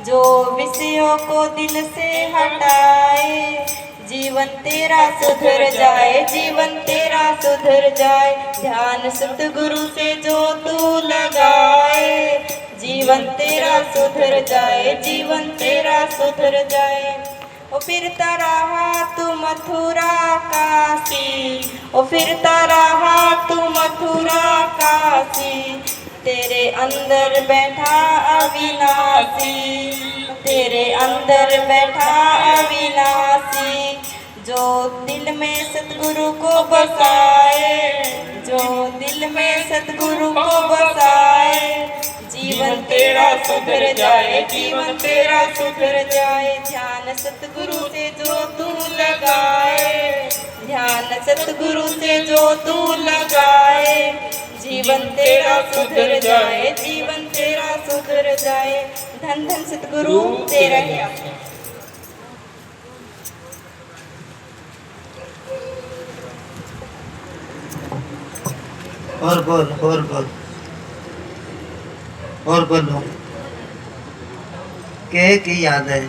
जो विषयों को दिल से हटाए जीवन तेरा सुधर जाए जीवन तेरा सुधर जाए। ध्यान सतगुरु से जो तू लगाए जीवन तेरा सुधर जाए जीवन तेरा सुधर जाए। ओ फिरता रहा तू मथुरा काशी ओ फिरता रहा तू मथुरा काशी तेरे अंदर बैठा अविनाशी तेरे अंदर बैठा अविनाशी। जो दिल में सतगुरु को बसाए जो दिल में सतगुरु को बसाए जीवन तेरा सुधर जाए जीवन तेरा सुधर जाए। ध्यान सतगुरु से जो तू लगाए ध्यान सतगुरु से जो तू लगाए जीवन तेरा सुधर जाए जीवन तेरा सुधर जाए। धन धन सतगुरु तेरा ही आशीर्वाद। और बोल और बोलो के की याद है।